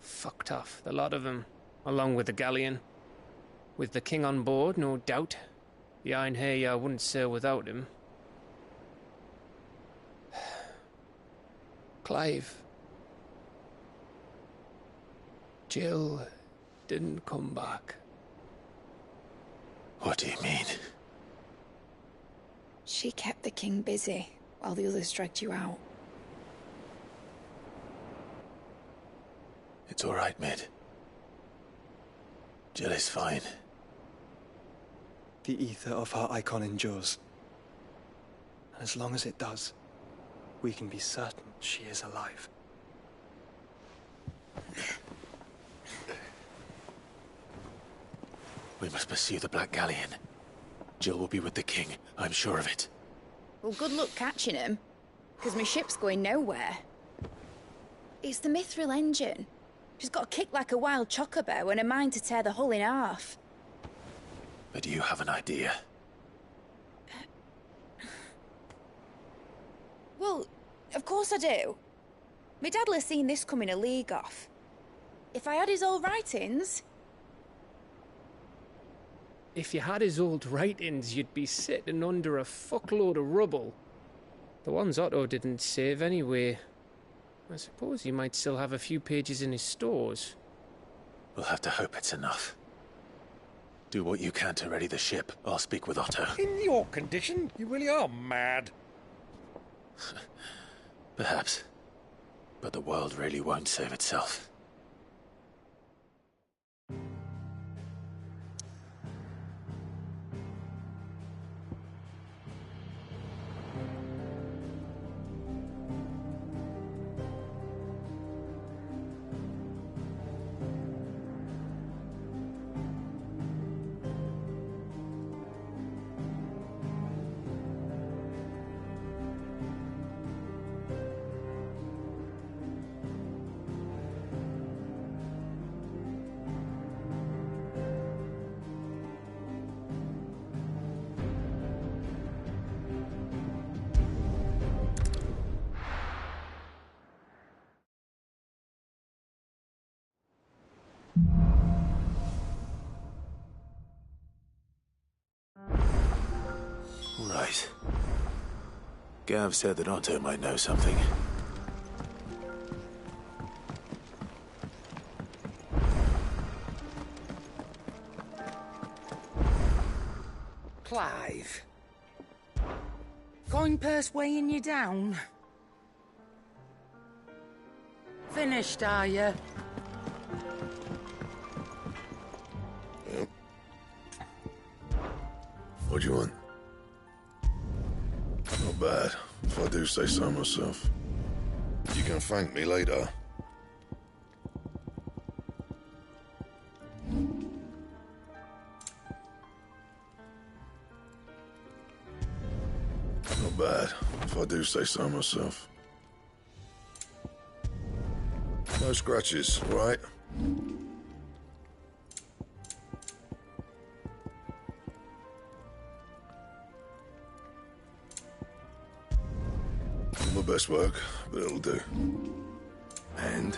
Fucked off, the lot of them, along with the galleon. With the king on board, no doubt. The Iron Hair wouldn't sail without him. Clive. Jill didn't come back. What do you mean? She kept the king busy while the others dragged you out. It's all right, Mid. Jill is fine. The ether of her icon endures. And as long as it does, we can be certain she is alive. We must pursue the Black Galleon. Jill will be with the king, I'm sure of it. Well, good luck catching him, because my ship's going nowhere. It's the Mithril engine. She's got a kick like a wild chocobo and a mind to tear the hull in half. But you have an idea. Well, of course I do. My dad'll have seen this coming a league off. If I had his old writings... If you had his old writings, you'd be sitting under a fuckload of rubble. The ones Otto didn't save anyway. I suppose he might still have a few pages in his stores. We'll have to hope it's enough. Do what you can to ready the ship. I'll speak with Otto. In your condition, you really are mad. Perhaps. But the world really won't save itself. Right. Gav said that Otto might know something. Clive. Coin purse weighing you down? Finished, are you? Yep. What do you want? Not bad, if I do say so myself. You can thank me later. Not bad, if I do say so myself. No scratches, right? Not my best work, but it'll do. And?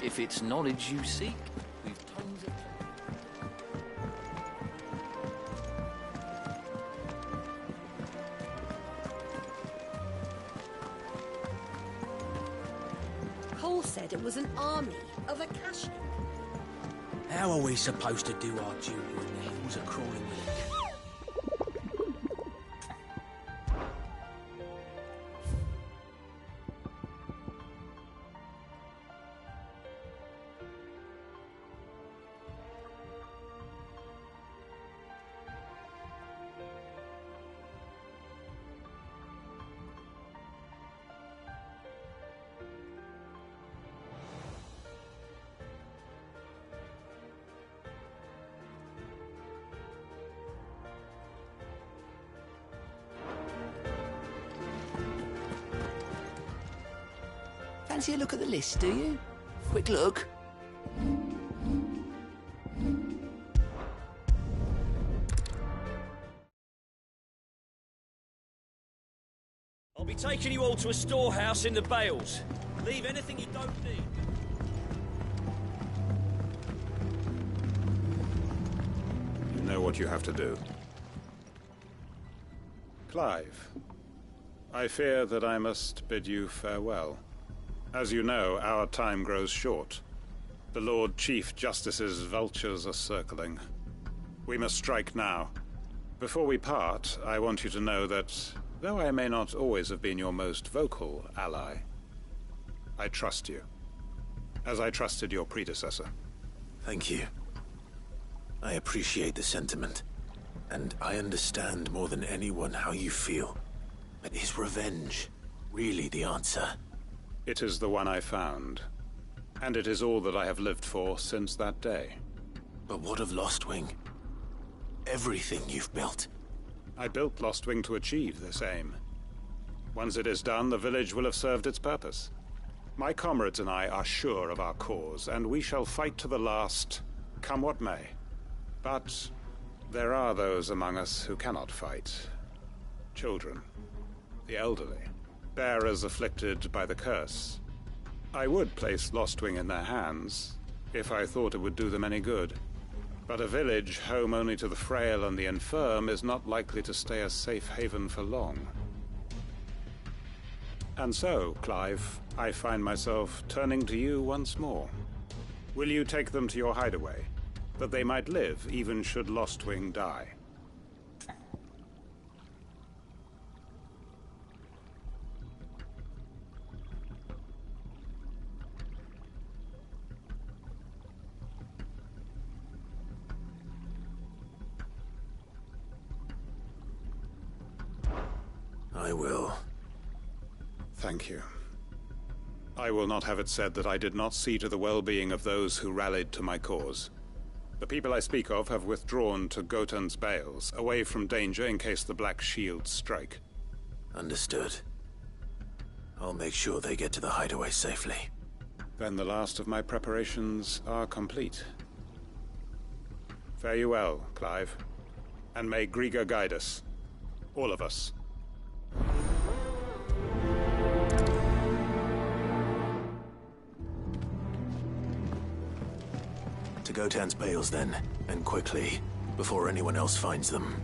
If it's knowledge you seek, we've tons of... Cole said it was an army of Akashic. How are we supposed to do our duty when the hills are crawling with it? Fancy a look at the list, do you? Quick look. I'll be taking you all to a storehouse in the Bales. Leave anything you don't need. You know what you have to do. Clive, I fear that I must bid you farewell. As you know, our time grows short. The Lord Chief Justice's vultures are circling. We must strike now. Before we part, I want you to know that, though I may not always have been your most vocal ally, I trust you, as I trusted your predecessor. Thank you. I appreciate the sentiment, and I understand more than anyone how you feel. But is revenge really the answer? It is the one I found, and it is all that I have lived for since that day. But what of Lostwing? Everything you've built. I built Lostwing to achieve this aim. Once it is done, the village will have served its purpose. My comrades and I are sure of our cause, and we shall fight to the last, come what may. But there are those among us who cannot fight. Children, the elderly, bearers afflicted by the curse. I would place Lostwing in their hands, if I thought it would do them any good. But a village home only to the frail and the infirm is not likely to stay a safe haven for long. And so, Clive, I find myself turning to you once more. Will you take them to your hideaway, that they might live even should Lostwing die? I will. Thank you. I will not have it said that I did not see to the well-being of those who rallied to my cause. The people I speak of have withdrawn to Gotan's Bales, away from danger in case the Black Shields strike. Understood. I'll make sure they get to the hideaway safely. Then the last of my preparations are complete. Fare you well, Clive. And may Griga guide us. All of us. To Gotan's Bales, then, and quickly, before anyone else finds them.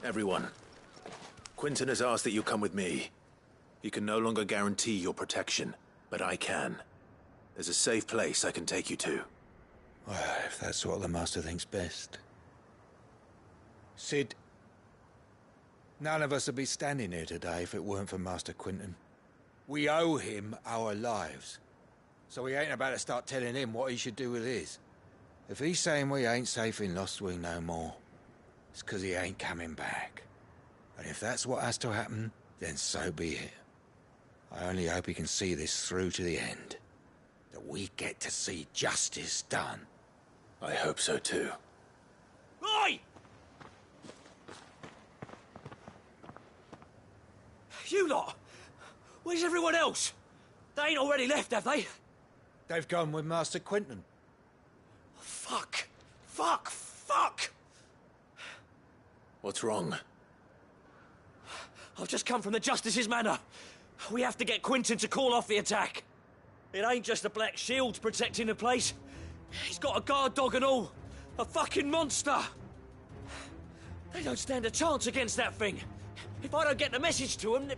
Everyone, Quinton has asked that you come with me. He can no longer guarantee your protection, but I can. There's a safe place I can take you to. Well, if that's what the Master thinks best. Sid, none of us would be standing here today if it weren't for Master Quinton. We owe him our lives. So we ain't about to start telling him what he should do with his. If he's saying we ain't safe in Lostwing no more, it's because he ain't coming back. And if that's what has to happen, then so be it. I only hope he can see this through to the end. That we get to see justice done. I hope so too. Oi! You lot! Where's everyone else? They ain't already left, have they? They've gone with Master Quinton. Fuck! Fuck! Fuck! What's wrong? I've just come from the Justice's manor. We have to get Quinton to call off the attack. It ain't just the Black Shields protecting the place. He's got a guard dog and all. A fucking monster. They don't stand a chance against that thing. If I don't get the message to them,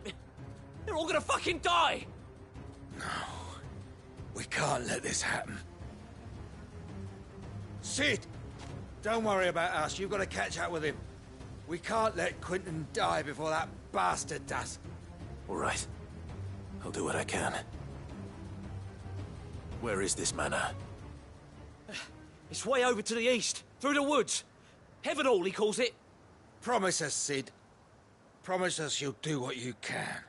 they're all gonna fucking die. No. We can't let this happen. Sid! Don't worry about us. You've got to catch up with him. We can't let Quinton die before that bastard does. All right. I'll do what I can. Where is this manor? It's way over to the east, through the woods. Heavenhall, he calls it. Promise us, Sid. Promise us you'll do what you can.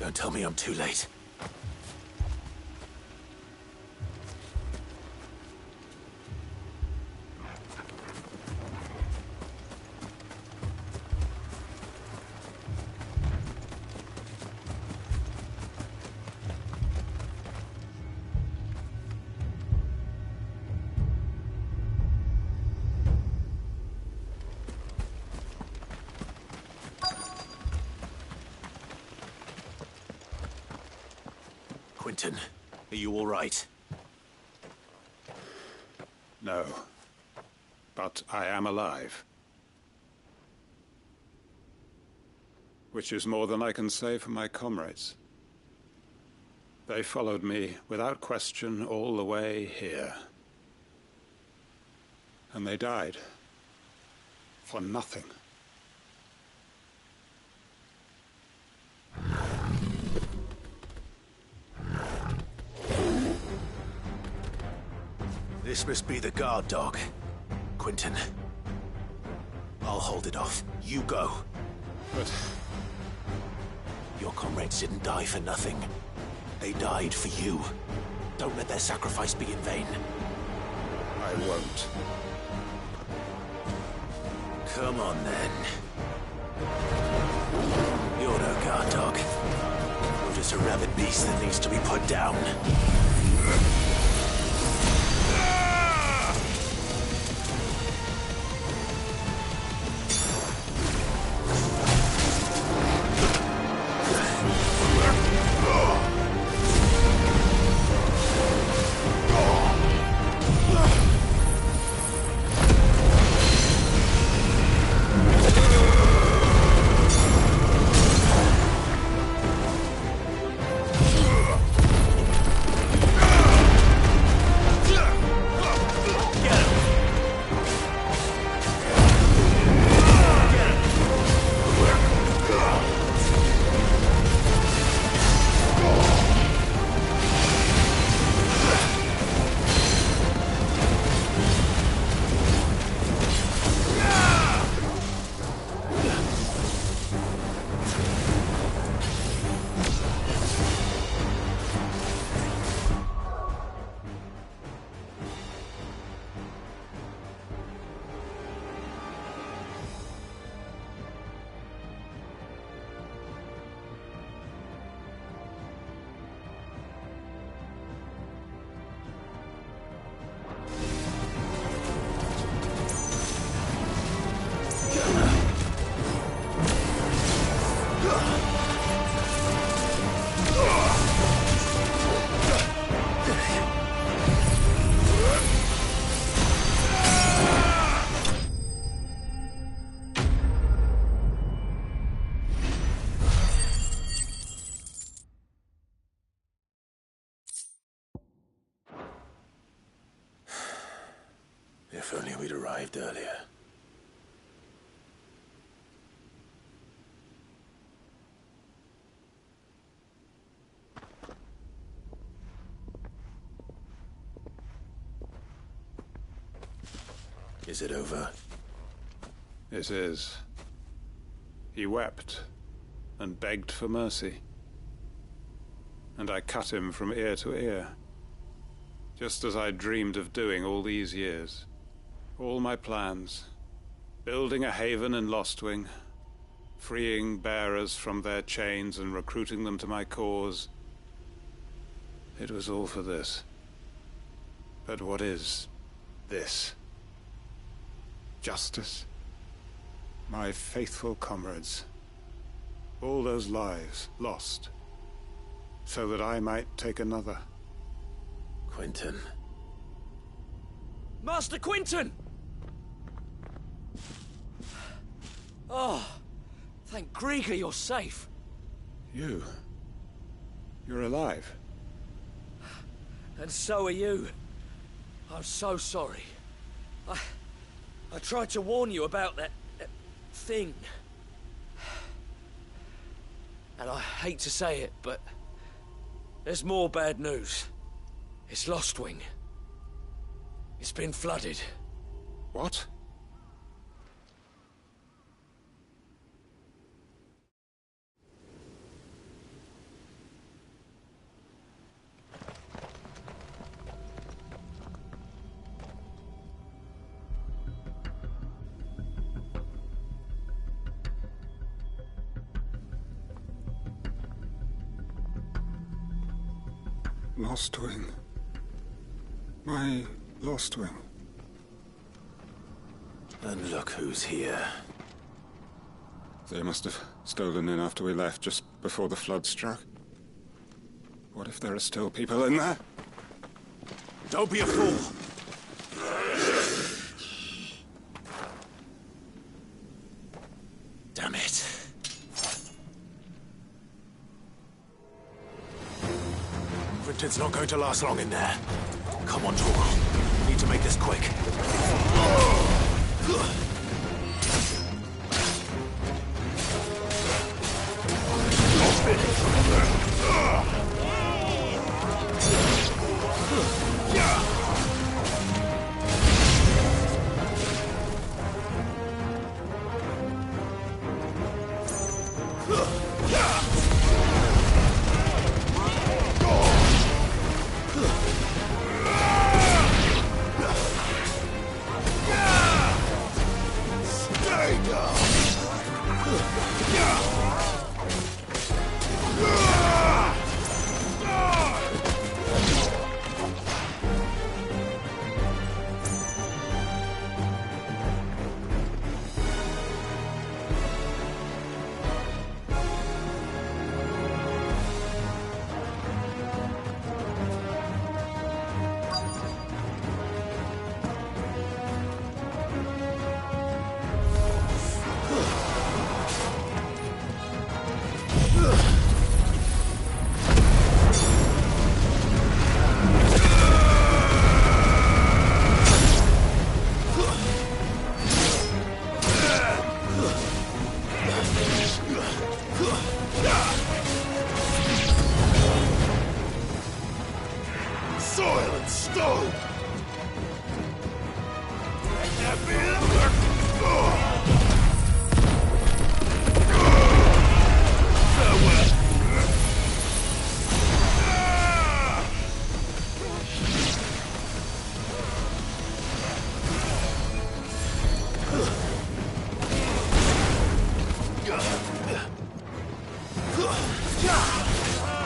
Don't tell me I'm too late. Quinton, are you all right? No. But I am alive. Which is more than I can say for my comrades. They followed me without question all the way here. And they died. For nothing. This must be the guard dog. Quinton. I'll hold it off. You go. But... your comrades didn't die for nothing. They died for you. Don't let their sacrifice be in vain. I won't. Come on, then. You're no guard dog. You're just a rabid beast that needs to be put down. arrived earlier. Is it over? It is. He wept and begged for mercy. And I cut him from ear to ear, just as I dreamed of doing all these years. All my plans, building a haven in Lostwing, freeing bearers from their chains and recruiting them to my cause. It was all for this. But what is this? Justice? My faithful comrades. All those lives lost, so that I might take another. Quentin. Master Quentin! Oh, thank Grieger you're safe. You're alive. And so are you. I'm so sorry. I tried to warn you about that thing. And I hate to say it, but there's more bad news. It's Lostwing. It's been flooded. What? Lostwing. My Lostwing. And look who's here. They must have stolen in after we left, just before the flood struck. What if there are still people in there? Don't be a fool! Damn it. Quentin's not going to last long in there. Come on, Torgal. We need to make this quick.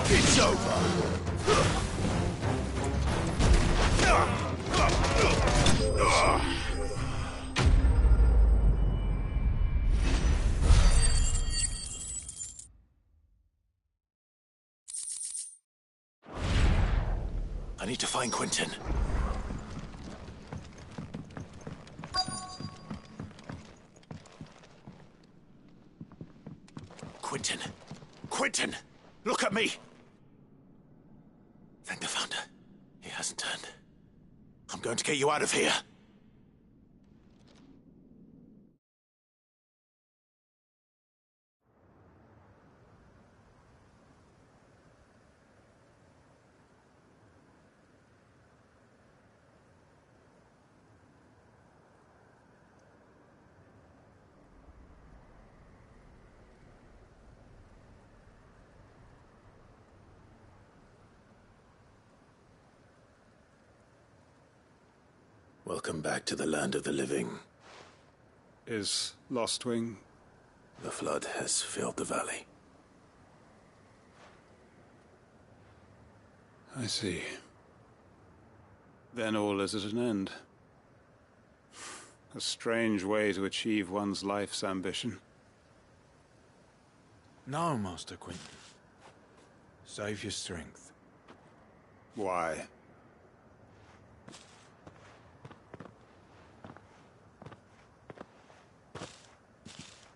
It's over. I need to find Quentin. Quentin! Quentin! Look at me! Thank the Founder. He hasn't turned. I'm going to get you out of here. Welcome back to the land of the living. Is Lostwing? The flood has filled the valley. I see. Then all is at an end. A strange way to achieve one's life's ambition. No, Master Quinton. Save your strength. Why?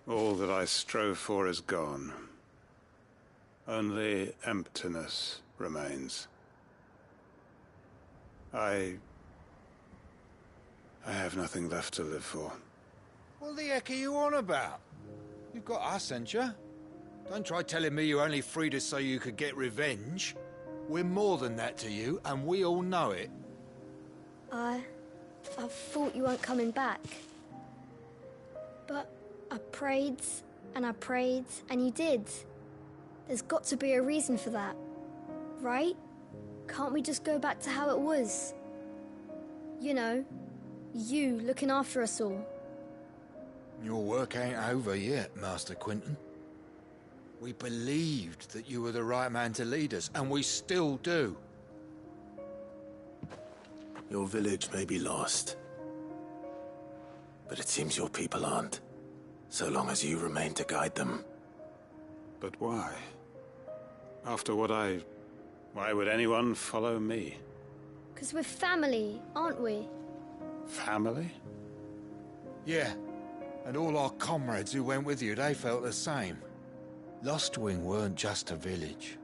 All that I strove for is gone. Only emptiness remains. I have nothing left to live for. What the heck are you on about? You've got us, ain't you? Don't try telling me you're only freed us so you could get revenge. We're more than that to you, and we all know it. I thought you weren't coming back. But I prayed, and you did. There's got to be a reason for that, right? Can't we just go back to how it was? You know, you looking after us all. Your work ain't over yet, Master Quinton. We believed that you were the right man to lead us, and we still do. Your village may be lost, but it seems your people aren't, so long as you remain to guide them. But why? After what why would anyone follow me? 'Cause we're family, aren't we? Family? Yeah, and all our comrades who went with you, they felt the same. Lostwing weren't just a village.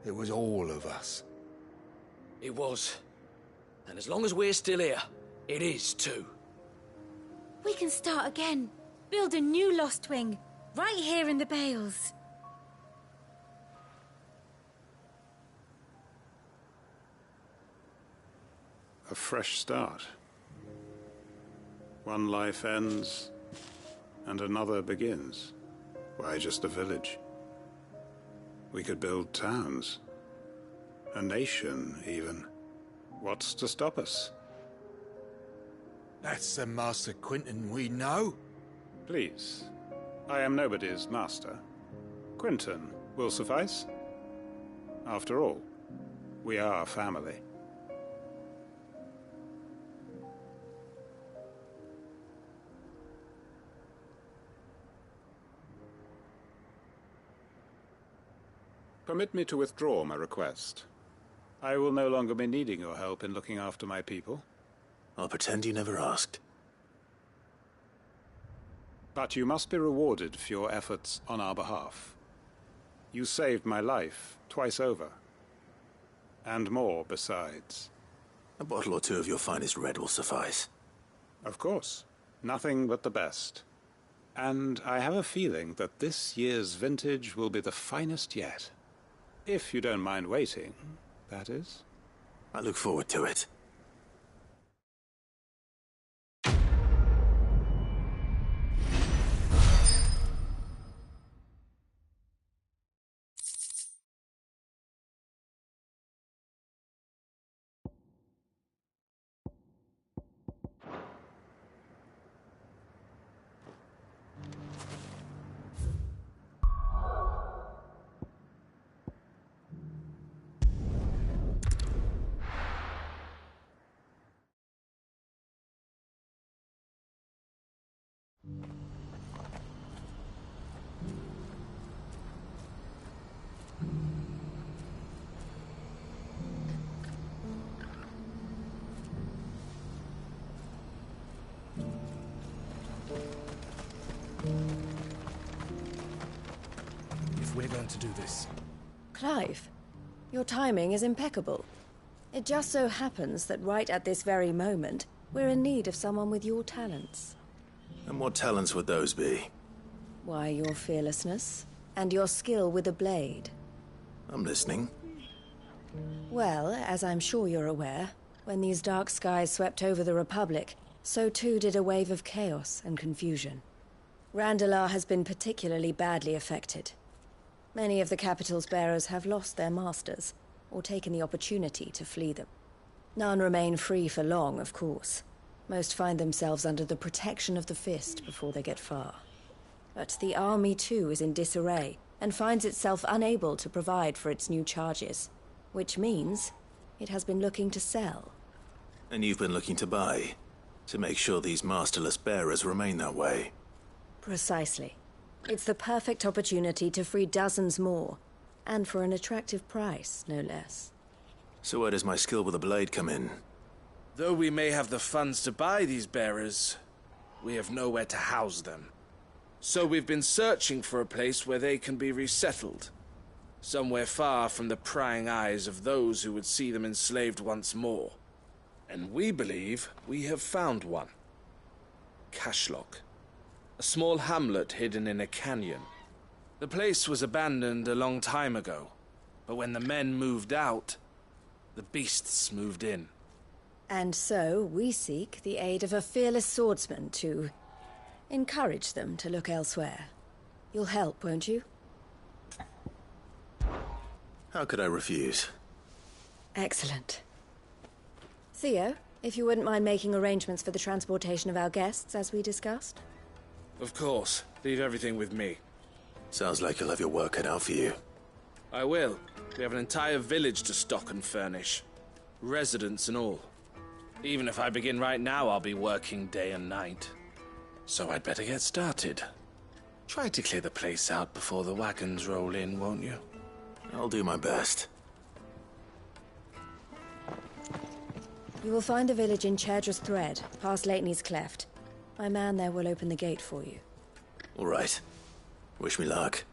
It was all of us. It was. And as long as we're still here, it is too. We can start again. Build a new Lostwing. Right here in the Bales. A fresh start. One life ends, and another begins. Why just a village? We could build towns. A nation, even. What's to stop us? That's the Master Quinton we know. Please. I am nobody's master. Quinton will suffice. After all, we are family. Permit me to withdraw my request. I will no longer be needing your help in looking after my people. I'll pretend you never asked. But you must be rewarded for your efforts on our behalf. You saved my life twice over. And more besides. A bottle or two of your finest red will suffice. Of course. Nothing but the best. And I have a feeling that this year's vintage will be the finest yet. If you don't mind waiting, that is. I look forward to it. If we're going to do this... Clive, your timing is impeccable. It just so happens that right at this very moment, we're in need of someone with your talents. And what talents would those be? Why, your fearlessness, and your skill with a blade. I'm listening. Well, as I'm sure you're aware, when these dark skies swept over the Republic, so too did a wave of chaos and confusion. Randalar has been particularly badly affected. Many of the capital's bearers have lost their masters, or taken the opportunity to flee them. None remain free for long, of course, Most find themselves under the protection of the Fist before they get far. But the army too is in disarray, and finds itself unable to provide for its new charges. Which means it has been looking to sell. And you've been looking to buy, to make sure these masterless bearers remain that way. Precisely. It's the perfect opportunity to free dozens more, and for an attractive price, no less. So where does my skill with a blade come in? Though we may have the funds to buy these bearers, we have nowhere to house them. So we've been searching for a place where they can be resettled. Somewhere far from the prying eyes of those who would see them enslaved once more. And we believe we have found one. Cashlock. A small hamlet hidden in a canyon. The place was abandoned a long time ago, but when the men moved out, the beasts moved in. And so we seek the aid of a fearless swordsman to encourage them to look elsewhere. You'll help, won't you? How could I refuse? Excellent. Theo, if you wouldn't mind making arrangements for the transportation of our guests, as we discussed. Of course. Leave everything with me. Sounds like you'll have your work cut out for you. I will. We have an entire village to stock and furnish. Residents and all. Even if I begin right now, I'll be working day and night. So I'd better get started. Try to clear the place out before the wagons roll in, won't you? I'll do my best. You will find a village in Chairdra's Thread, past Lateney's Cleft. My man there will open the gate for you. All right. Wish me luck.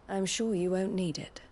I'm sure you won't need it.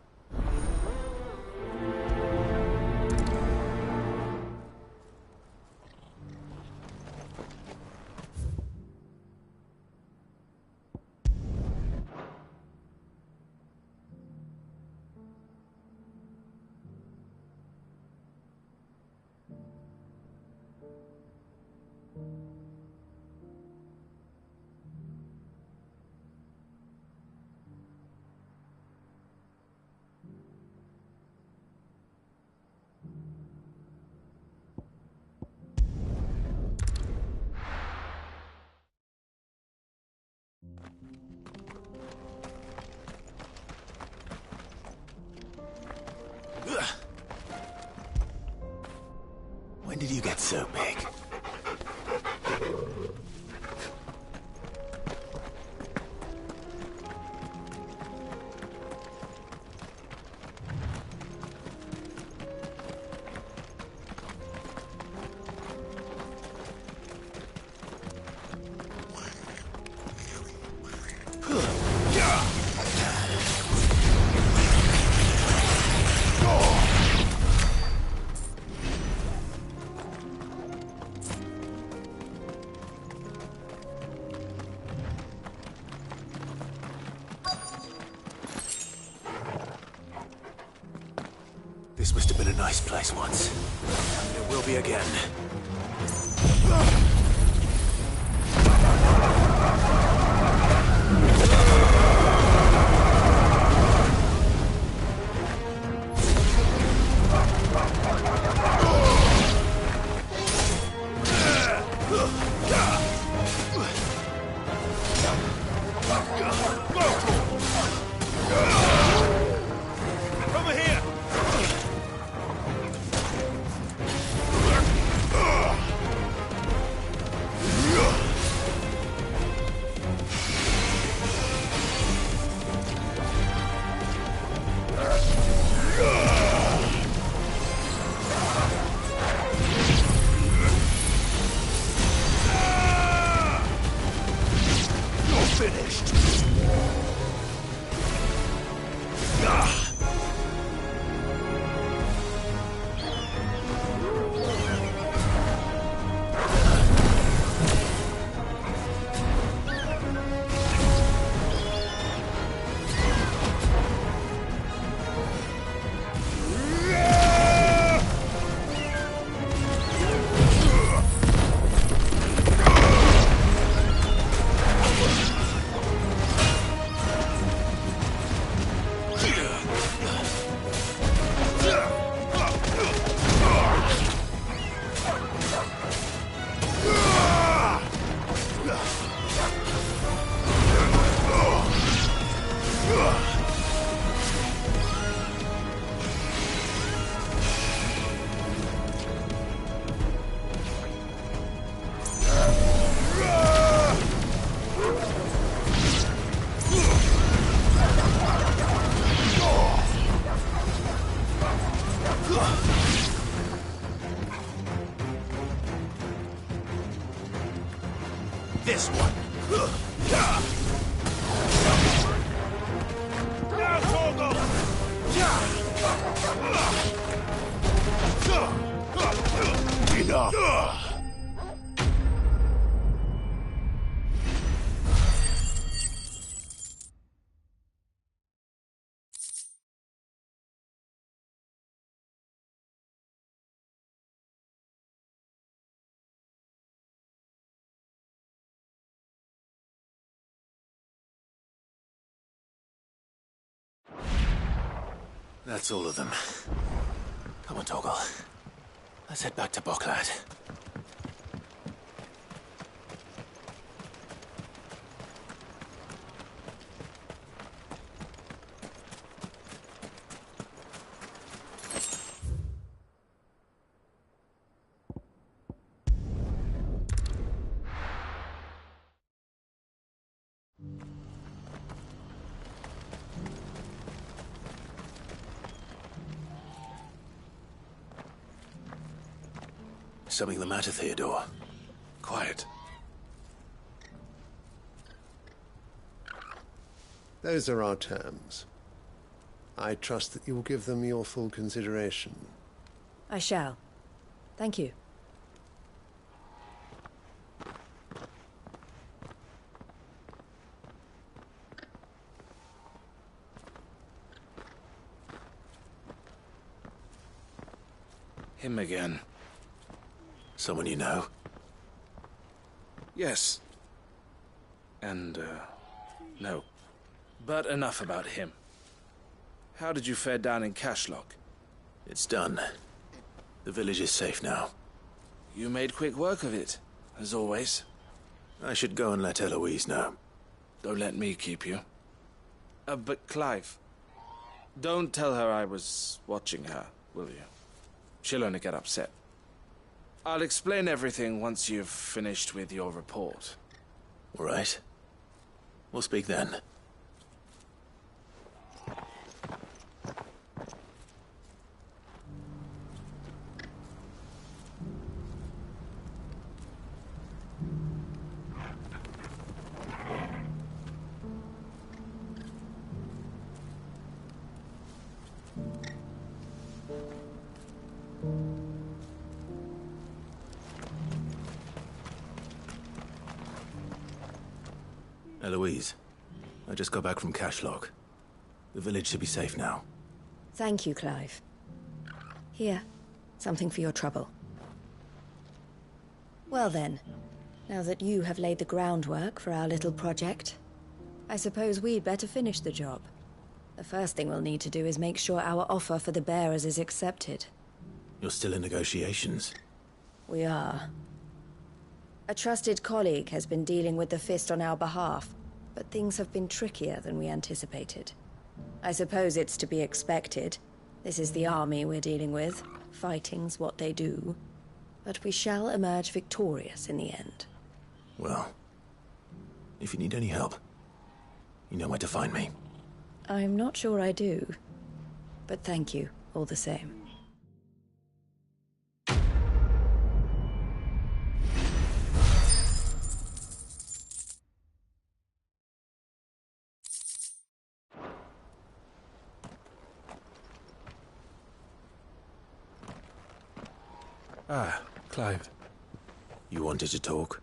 When did you get so big? This must have been a nice place once. It will be again. That's all of them. Come on, Torgal. Let's head back to Boklad. Something the matter, Theodore? Quiet. Those are our terms. I trust that you will give them your full consideration. I shall. Thank you. Him again. Someone you know? Yes. And, no. But enough about him. How did you fare down in Cashlock? It's done. The village is safe now. You made quick work of it, as always. I should go and let Eloise know. Don't let me keep you. But Clive, don't tell her I was watching her, will you? She'll only get upset. I'll explain everything once you've finished with your report. All right. We'll speak then. Eloise, I just got back from Cashlock. The village should be safe now. Thank you, Clive. Here, something for your trouble. Well then, now that you have laid the groundwork for our little project, I suppose we'd better finish the job. The first thing we'll need to do is make sure our offer for the bearers is accepted. You're still in negotiations? We are. A trusted colleague has been dealing with the Fist on our behalf, but things have been trickier than we anticipated. I suppose it's to be expected. This is the army we're dealing with. Fighting's what they do. But we shall emerge victorious in the end. Well, if you need any help, you know where to find me. I'm not sure I do, but thank you all the same. Ah, Clive. You wanted to talk?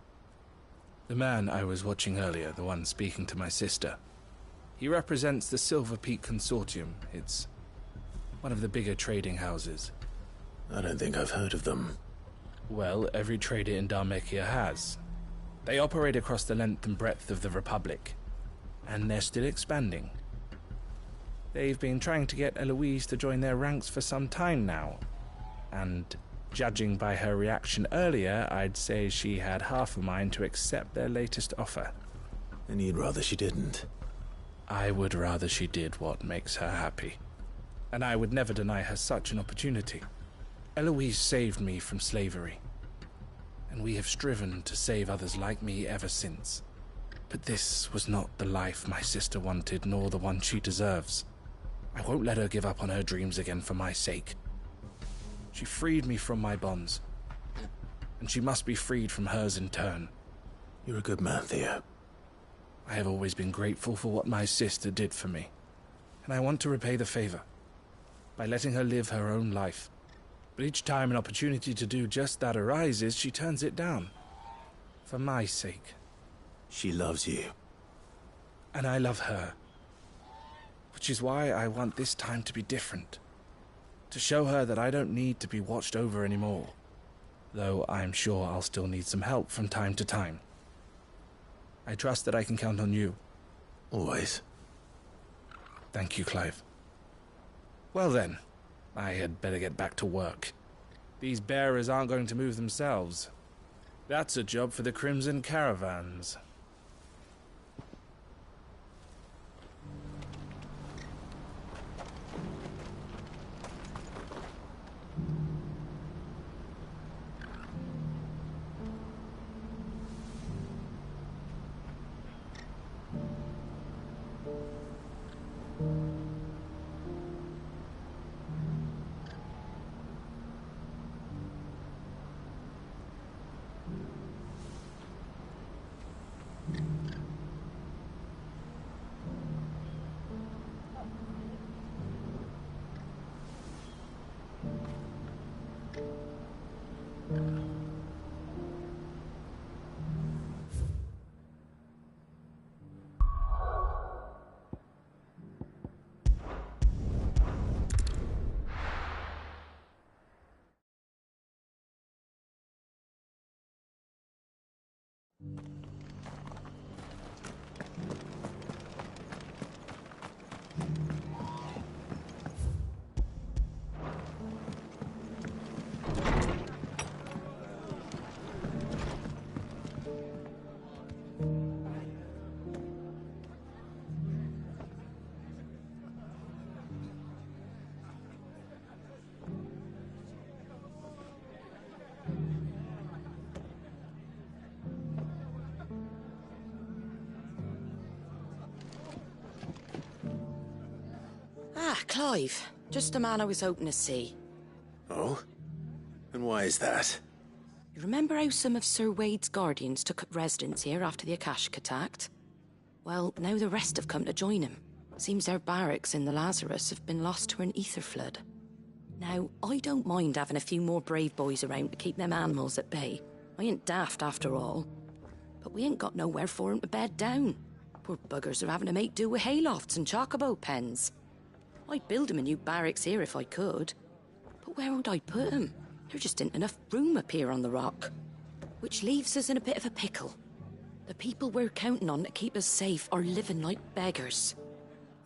The man I was watching earlier, the one speaking to my sister. He represents the Silver Peak Consortium. It's one of the bigger trading houses. I don't think I've heard of them. Well, every trader in Dharmekia has. They operate across the length and breadth of the Republic, and they're still expanding. They've been trying to get Eloise to join their ranks for some time now, and judging by her reaction earlier, I'd say she had half a mind to accept their latest offer. And you'd rather she didn't? I would rather she did what makes her happy. And I would never deny her such an opportunity. Eloise saved me from slavery, and we have striven to save others like me ever since. But this was not the life my sister wanted, nor the one she deserves. I won't let her give up on her dreams again for my sake. She freed me from my bonds, and she must be freed from hers in turn. You're a good man, Theo. I have always been grateful for what my sister did for me, and I want to repay the favor by letting her live her own life. But each time an opportunity to do just that arises, she turns it down. For my sake. She loves you. And I love her. Which is why I want this time to be different. To show her that I don't need to be watched over anymore. Though I'm sure I'll still need some help from time to time. I trust that I can count on you. Always. Thank you, Clive. Well then, I had better get back to work. These bearers aren't going to move themselves. That's a job for the Crimson Caravans. Ah, Clive. Just the man I was hoping to see. Oh? And why is that? You remember how some of Sir Wade's guardians took up residence here after the Akashic attacked? Well, now the rest have come to join him. Seems their barracks in the Lazarus have been lost to an ether flood. Now, I don't mind having a few more brave boys around to keep them animals at bay. I ain't daft after all. But we ain't got nowhere for 'em to bed down. Poor buggers are having to make do with haylofts and chocobo pens. I'd build 'em a new barracks here if I could. But where would I put 'em? There just ain't enough room up here on the rock. Which leaves us in a bit of a pickle. The people we're counting on to keep us safe are living like beggars.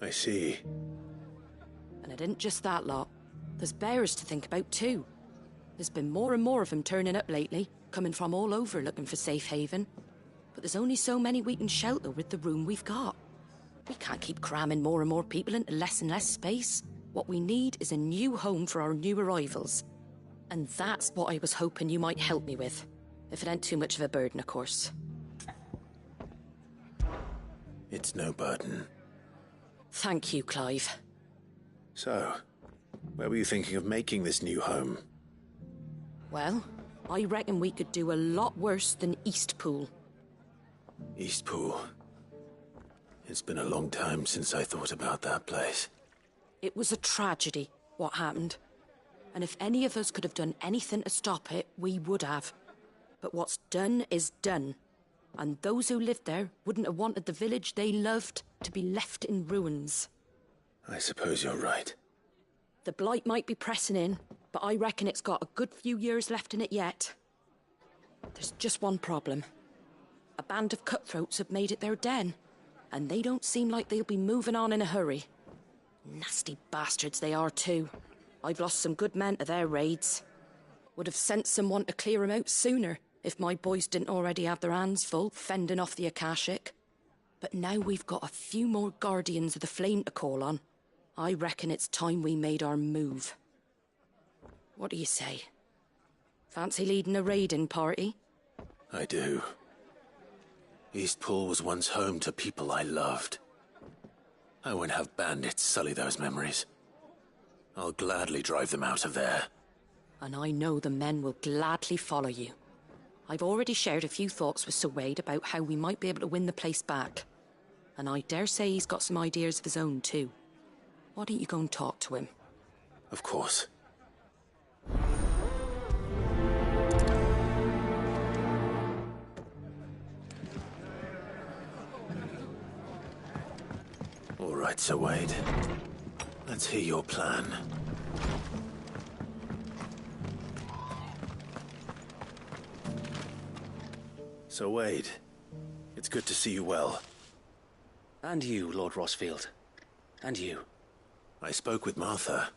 I see. And it isn't just that lot. There's bearers to think about too. There's been more and more of them turning up lately, coming from all over looking for safe haven. But there's only so many we can shelter with the room we've got. We can't keep cramming more and more people into less and less space. What we need is a new home for our new arrivals. And that's what I was hoping you might help me with. If it ain't too much of a burden, of course. It's no burden. Thank you, Clive. So, where were you thinking of making this new home? Well, I reckon we could do a lot worse than Eastpool. Eastpool. It's been a long time since I thought about that place. It was a tragedy, what happened. And if any of us could have done anything to stop it, we would have. But what's done is done. And those who lived there wouldn't have wanted the village they loved to be left in ruins. I suppose you're right. The blight might be pressing in, but I reckon it's got a good few years left in it yet. There's just one problem. A band of cutthroats have made it their den, and they don't seem like they'll be moving on in a hurry. Nasty bastards they are too. I've lost some good men to their raids. Would have sent someone to clear 'em out sooner, if my boys didn't already have their hands full fending off the Akashic. But now we've got a few more Guardians of the Flame to call on. I reckon it's time we made our move. What do you say? Fancy leading a raiding party? I do. Eastpool was once home to people I loved. I won't have bandits sully those memories. I'll gladly drive them out of there. And I know the men will gladly follow you. I've already shared a few thoughts with Sir Wade about how we might be able to win the place back. And I dare say he's got some ideas of his own too. Why don't you go and talk to him? Of course. All right, Sir Wade. Let's hear your plan. Sir Wade, it's good to see you well. And you, Lord Rossfield. And you. I spoke with Martha.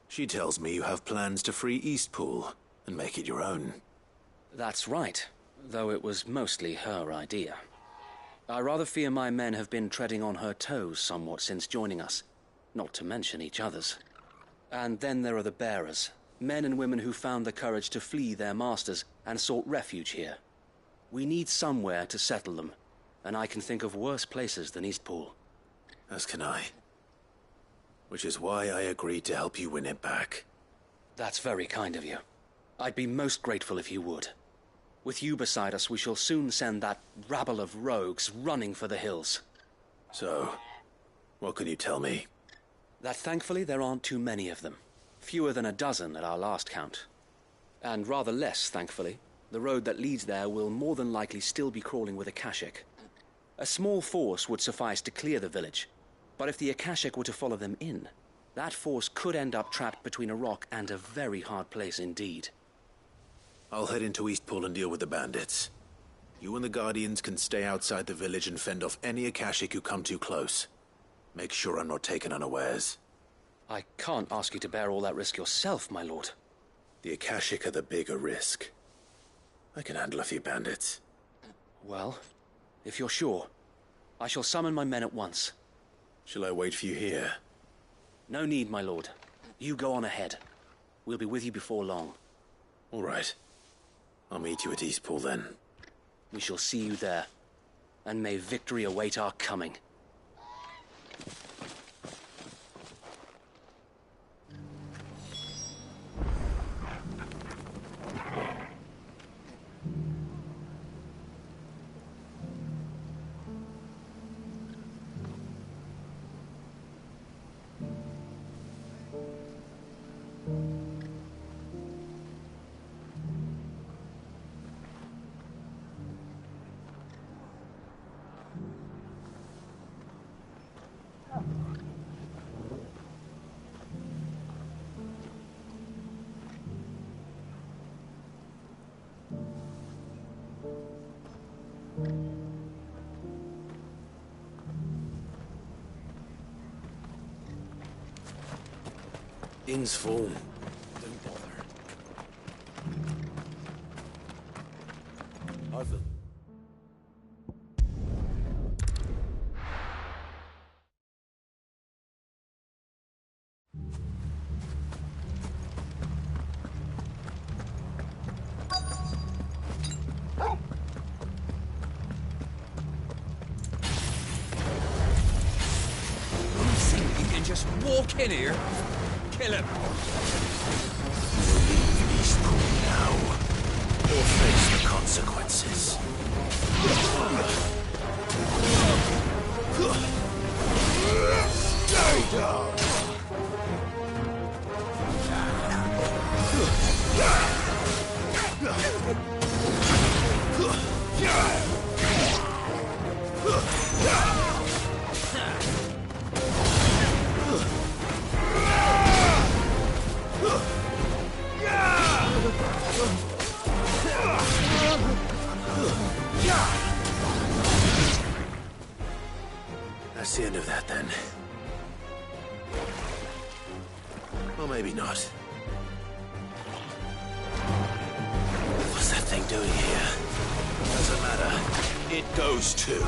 She tells me you have plans to free Eastpool and make it your own. That's right, though it was mostly her idea. I rather fear my men have been treading on her toes somewhat since joining us, not to mention each other's. And then there are the bearers, men and women who found the courage to flee their masters and sought refuge here. We need somewhere to settle them, and I can think of worse places than Eastpool. As can I. Which is why I agreed to help you win it back. That's very kind of you. I'd be most grateful if you would. With you beside us, we shall soon send that rabble of rogues running for the hills. So, what can you tell me? That thankfully there aren't too many of them. Fewer than a dozen at our last count. And rather less, thankfully, the road that leads there will more than likely still be crawling with Akashic. A small force would suffice to clear the village, but if the Akashic were to follow them in, that force could end up trapped between a rock and a very hard place indeed. I'll head into Eastpool and deal with the bandits. You and the Guardians can stay outside the village and fend off any Akashic who come too close. Make sure I'm not taken unawares. I can't ask you to bear all that risk yourself, my lord. The Akashic are the bigger risk. I can handle a few bandits. Well, if you're sure, I shall summon my men at once. Shall I wait for you here? No need, my lord. You go on ahead. We'll be with you before long. All right. I'll meet you at Eastpool then. We shall see you there. And may victory await our coming. Inn's full. Don't bother. You can just walk in here. Kill him. We'll leave Eastpool now, or face the consequences. Stay down! That's the end of that, then. Or maybe not. What's that thing doing here? Doesn't matter. It goes too.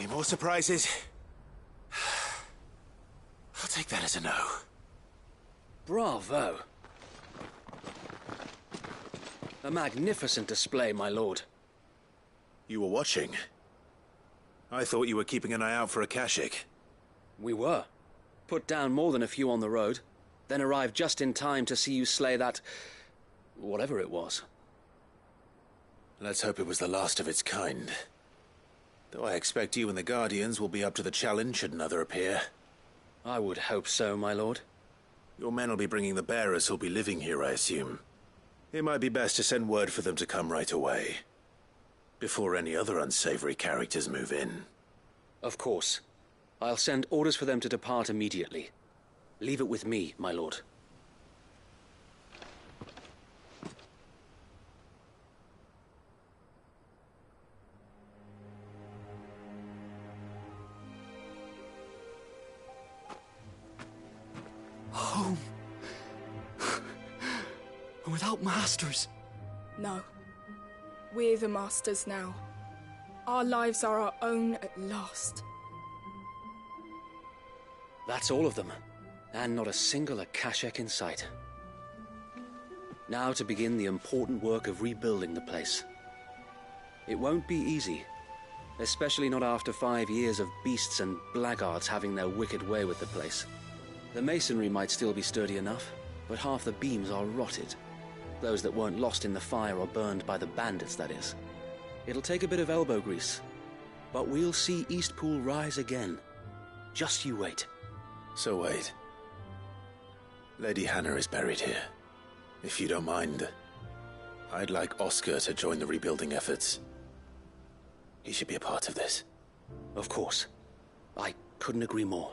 more surprises? I'll take that as a no. Bravo. A magnificent display, my lord. You were watching? I thought you were keeping an eye out for a Kashik. We were. Put down more than a few on the road, then arrived just in time to see you slay that... whatever it was. Let's hope it was the last of its kind. Though I expect you and the Guardians will be up to the challenge should another appear. I would hope so, my lord. Your men will be bringing the bearers who'll be living here, I assume. It might be best to send word for them to come right away, before any other unsavory characters move in. Of course. I'll send orders for them to depart immediately. Leave it with me, my lord. Home. Without masters. No. We're the masters now. Our lives are our own at last. That's all of them. And not a single Akashek in sight. Now to begin the important work of rebuilding the place. It won't be easy. Especially not after 5 years of beasts and blackguards having their wicked way with the place. The masonry might still be sturdy enough, but half the beams are rotted. Those that weren't lost in the fire or burned by the bandits, that is. It'll take a bit of elbow grease. But we'll see Eastpool rise again. Just you wait. So wait. Lady Hannah is buried here. If you don't mind, I'd like Oscar to join the rebuilding efforts. He should be a part of this. Of course. I couldn't agree more.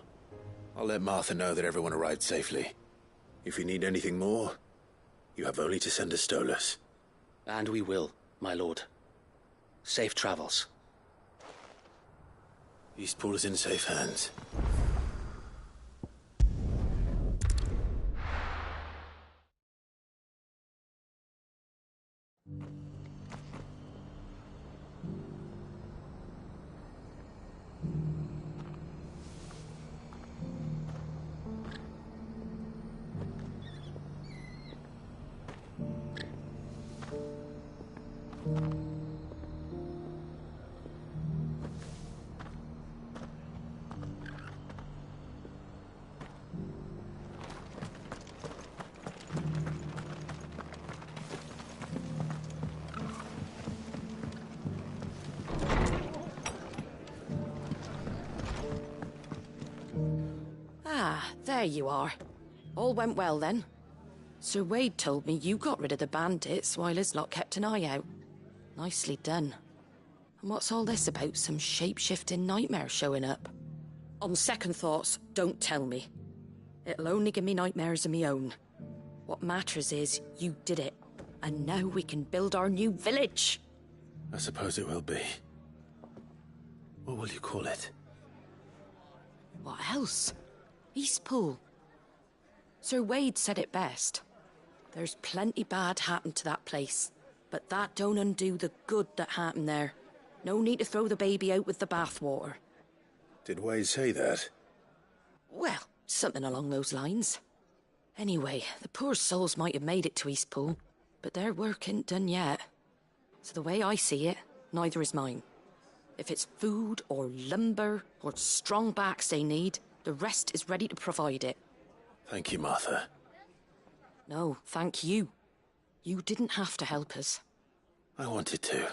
I'll let Martha know that everyone arrived safely. If you need anything more, you have only to send a Stolas. And we will, my lord. Safe travels. Eastpool is in safe hands. There you are. All went well then. Sir Wade told me you got rid of the bandits while his lot kept an eye out. Nicely done. And what's all this about some shape-shifting nightmare showing up? On second thoughts, don't tell me. It'll only give me nightmares of me own. What matters is you did it. And now we can build our new village. I suppose it will be. What will you call it? What else? Eastpool. Sir Wade said it best. There's plenty bad happened to that place, but that don't undo the good that happened there. No need to throw the baby out with the bathwater. Did Wade say that? Well, something along those lines. Anyway, the poor souls might have made it to Eastpool, but their work ain't done yet. So the way I see it, neither is mine. If it's food or lumber or strong backs they need, the rest is ready to provide it. Thank you, Martha. No, thank you. You didn't have to help us. I wanted to.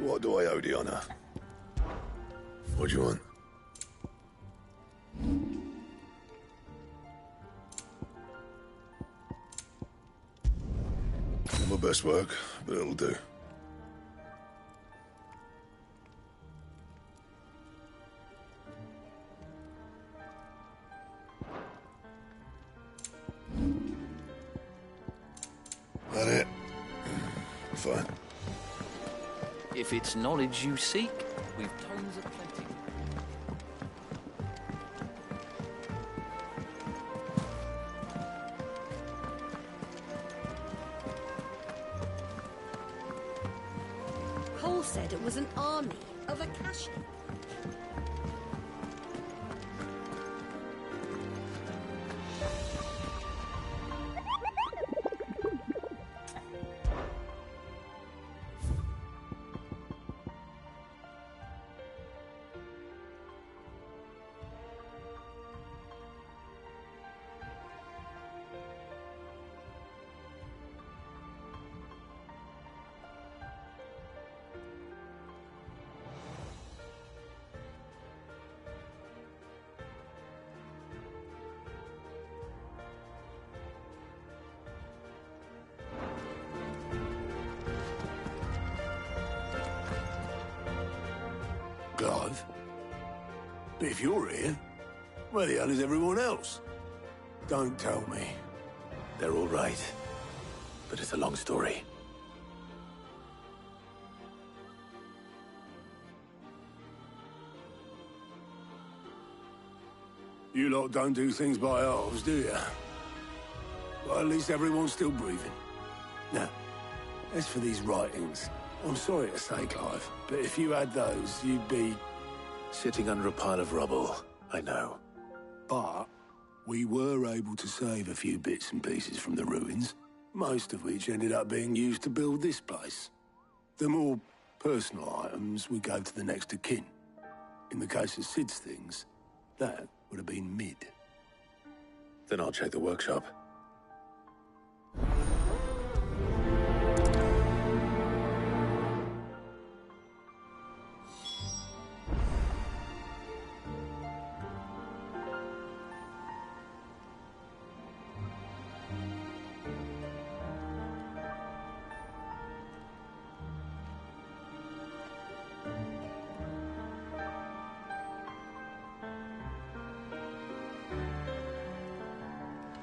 What do I owe the honor? What do you want? Not my best work, but it'll do. That it? Fine. If it's knowledge you seek, we've tons of plenty. Cole said it was an army of Akashi. Clive? But if you're here, where the hell is everyone else? Don't tell me. They're all right. But it's a long story. You lot don't do things by halves, do you? Well, at least everyone's still breathing. Now, as for these writings, I'm sorry to say, Clive, but if you had those, you'd be... Sitting under a pile of rubble, I know. But we were able to save a few bits and pieces from the ruins, most of which ended up being used to build this place. The more personal items we gave to the next of kin. In the case of Sid's things, that would have been mid. Then I'll check the workshop.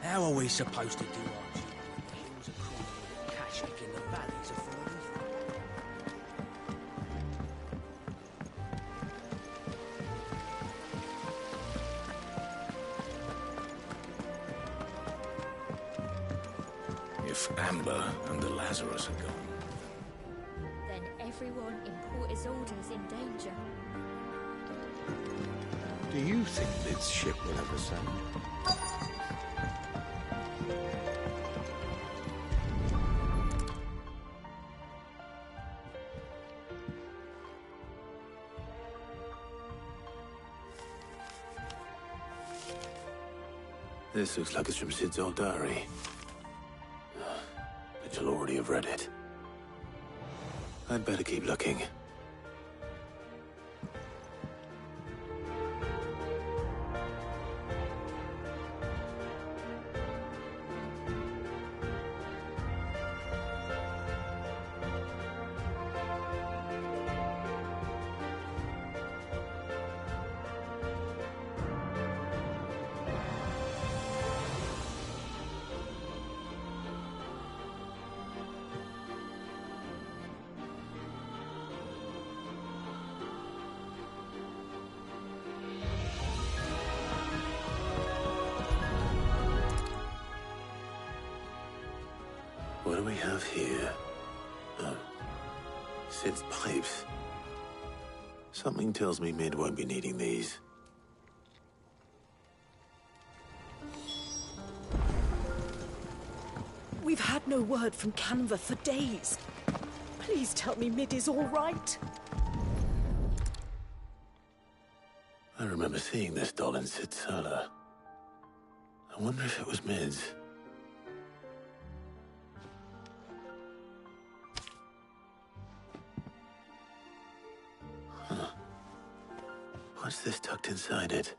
How are we supposed to do our job when the hills are crawling with cash and the valleys are full of If Amber and the Lazarus are gone, Then everyone in Port Isolde's in danger. Do you think this ship will ever sail? This looks like it's from Sid's old diary. But you'll already have read it. I'd better keep looking. What do we have here? Oh, Sid's pipes. Something tells me Mid won't be needing these. We've had no word from Canva for days. Please tell me Mid is all right. I remember seeing this doll in Sid's cellar. I wonder if it was Mid's. What's this tucked inside it?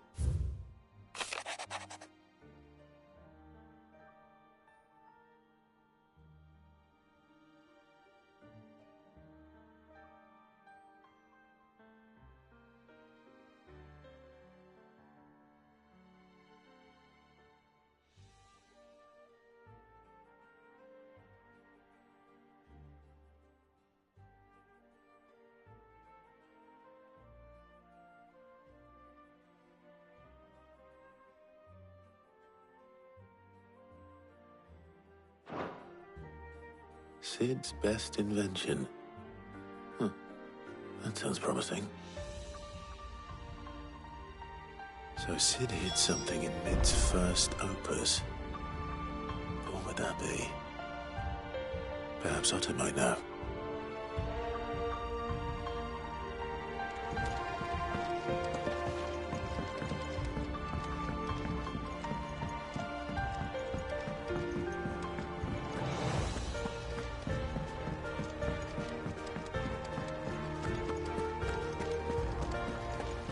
Sid's best invention. Huh. That sounds promising. So Sid hid something in Mid's first opus. What would that be? Perhaps Otto might know.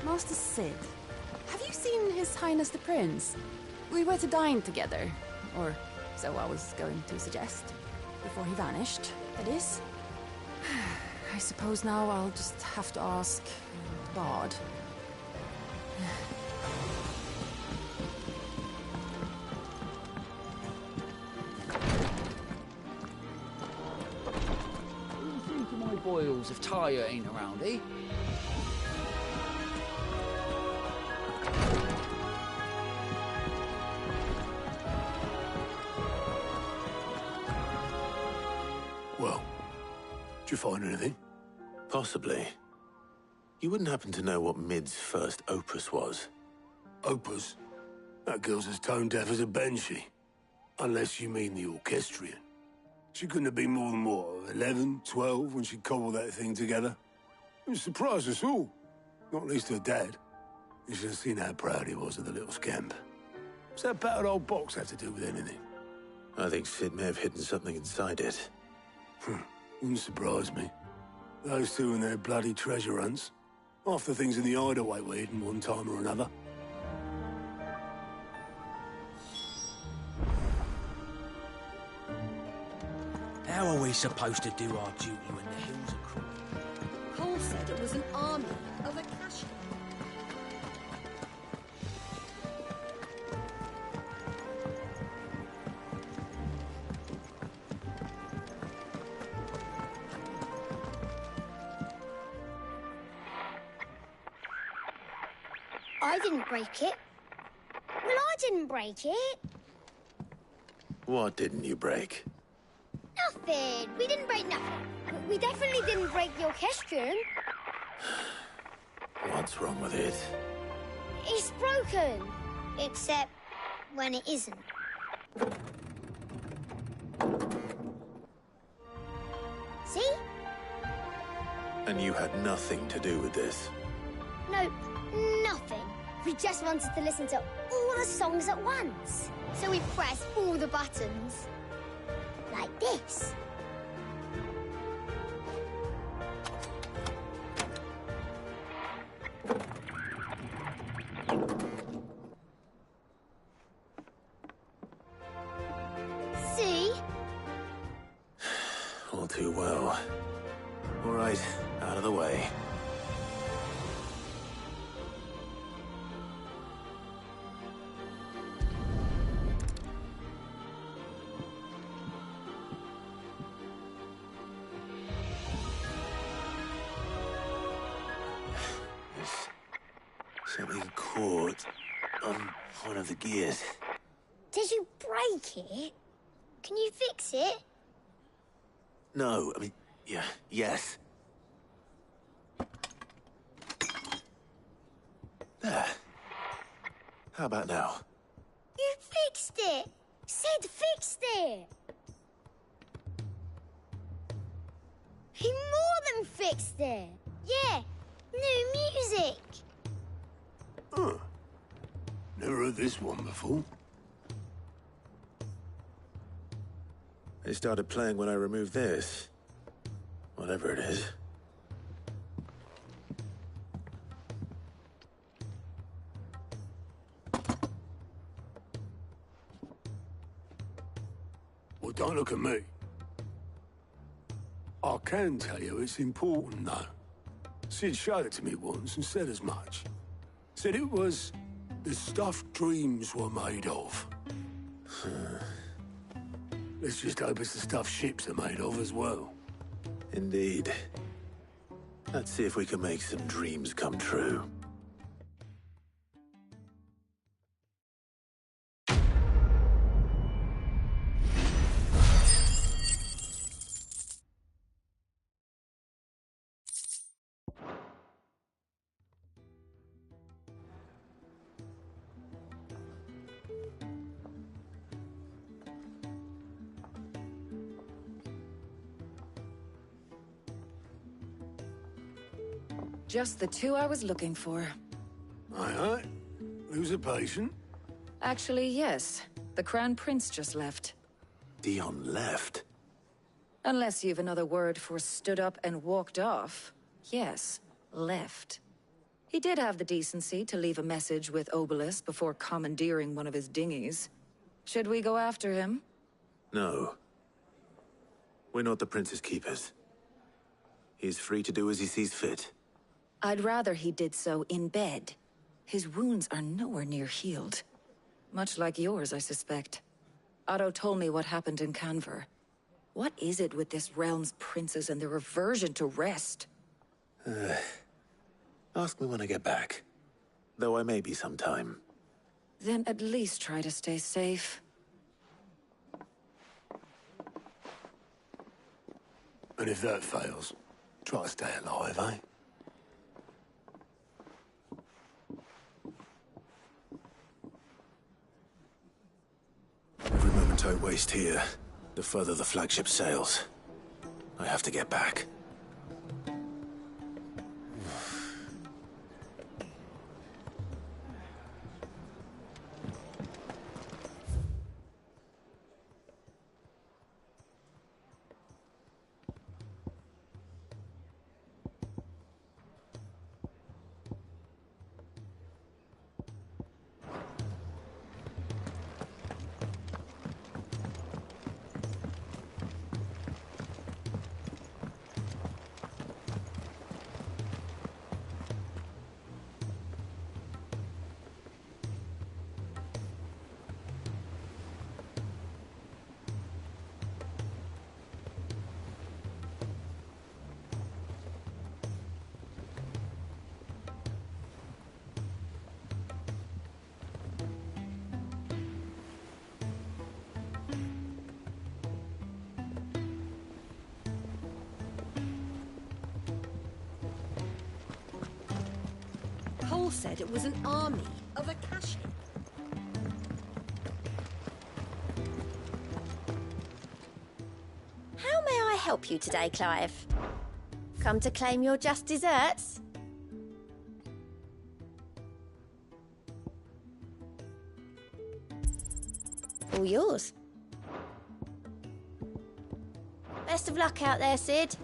Master Sid, have you seen His Highness the Prince? We were to dine together, or so I was going to suggest, before he vanished, that is. I suppose now I'll just have to ask the Bard. What do you think of my boils if Tyre ain't around, eh? Well, did you find anything? Possibly. You wouldn't happen to know what Mid's first opus was? Opus? That girl's as tone deaf as a banshee. Unless you mean the orchestrion. She couldn't have been more than, what, 11, 12 when she cobbled that thing together? It surprised us all. Not least her dad. You should have seen how proud he was of the little scamp. What's that battered old box have to do with anything? I think Sid may have hidden something inside it. Wouldn't surprise me. Those two and their bloody treasure hunts. Half the things in the hideaway were hidden one time or another. How are we supposed to do our duty when the hills are cruel? Cole said it was an army of Akasha. I didn't break it. Well, I didn't break it. What didn't you break? Nothing. We didn't break nothing. We definitely didn't break the orchestrion. What's wrong with it? It's broken. Except when it isn't. See? And you had nothing to do with this? Nope, nothing. We just wanted to listen to all the songs at once. So we pressed all the buttons. Like this. See? All too well. All right, out of the way. Something caught on one of the gears. Did you break it? Can you fix it? No, I mean, yeah, yes. There. How about now? You fixed it! Sid fixed it! He more than fixed it! Yeah, new music! Huh. Never heard this one before. They started playing when I removed this. Whatever it is. Don't look at me. I can tell you it's important, though. Sid showed it to me once and said as much. Said it was the stuff dreams were made of. Let's just hope it's the stuff ships are made of as well. Indeed. Let's see if we can make some dreams come true. Just the two I was looking for. Aye. Who's a patient? Actually, yes. The Crown Prince just left. Dion left? Unless you've another word for stood up and walked off. Yes, left. He did have the decency to leave a message with Obelisk before commandeering one of his dinghies. Should we go after him? No. We're not the Prince's keepers. He's free to do as he sees fit. I'd rather he did so in bed. His wounds are nowhere near healed. Much like yours, I suspect. Otto told me what happened in Canver. What is it with this realm's princes and their aversion to rest? Ask me when I get back. Though I may be sometime. Then at least try to stay safe. And if that fails, try to stay alive, eh? Every moment I waste here, the further the flagship sails. I have to get back. Cole said it was an army of Akashi. How may I help you today, Clive? Come to claim your just desserts? All yours. Best of luck out there, Sid.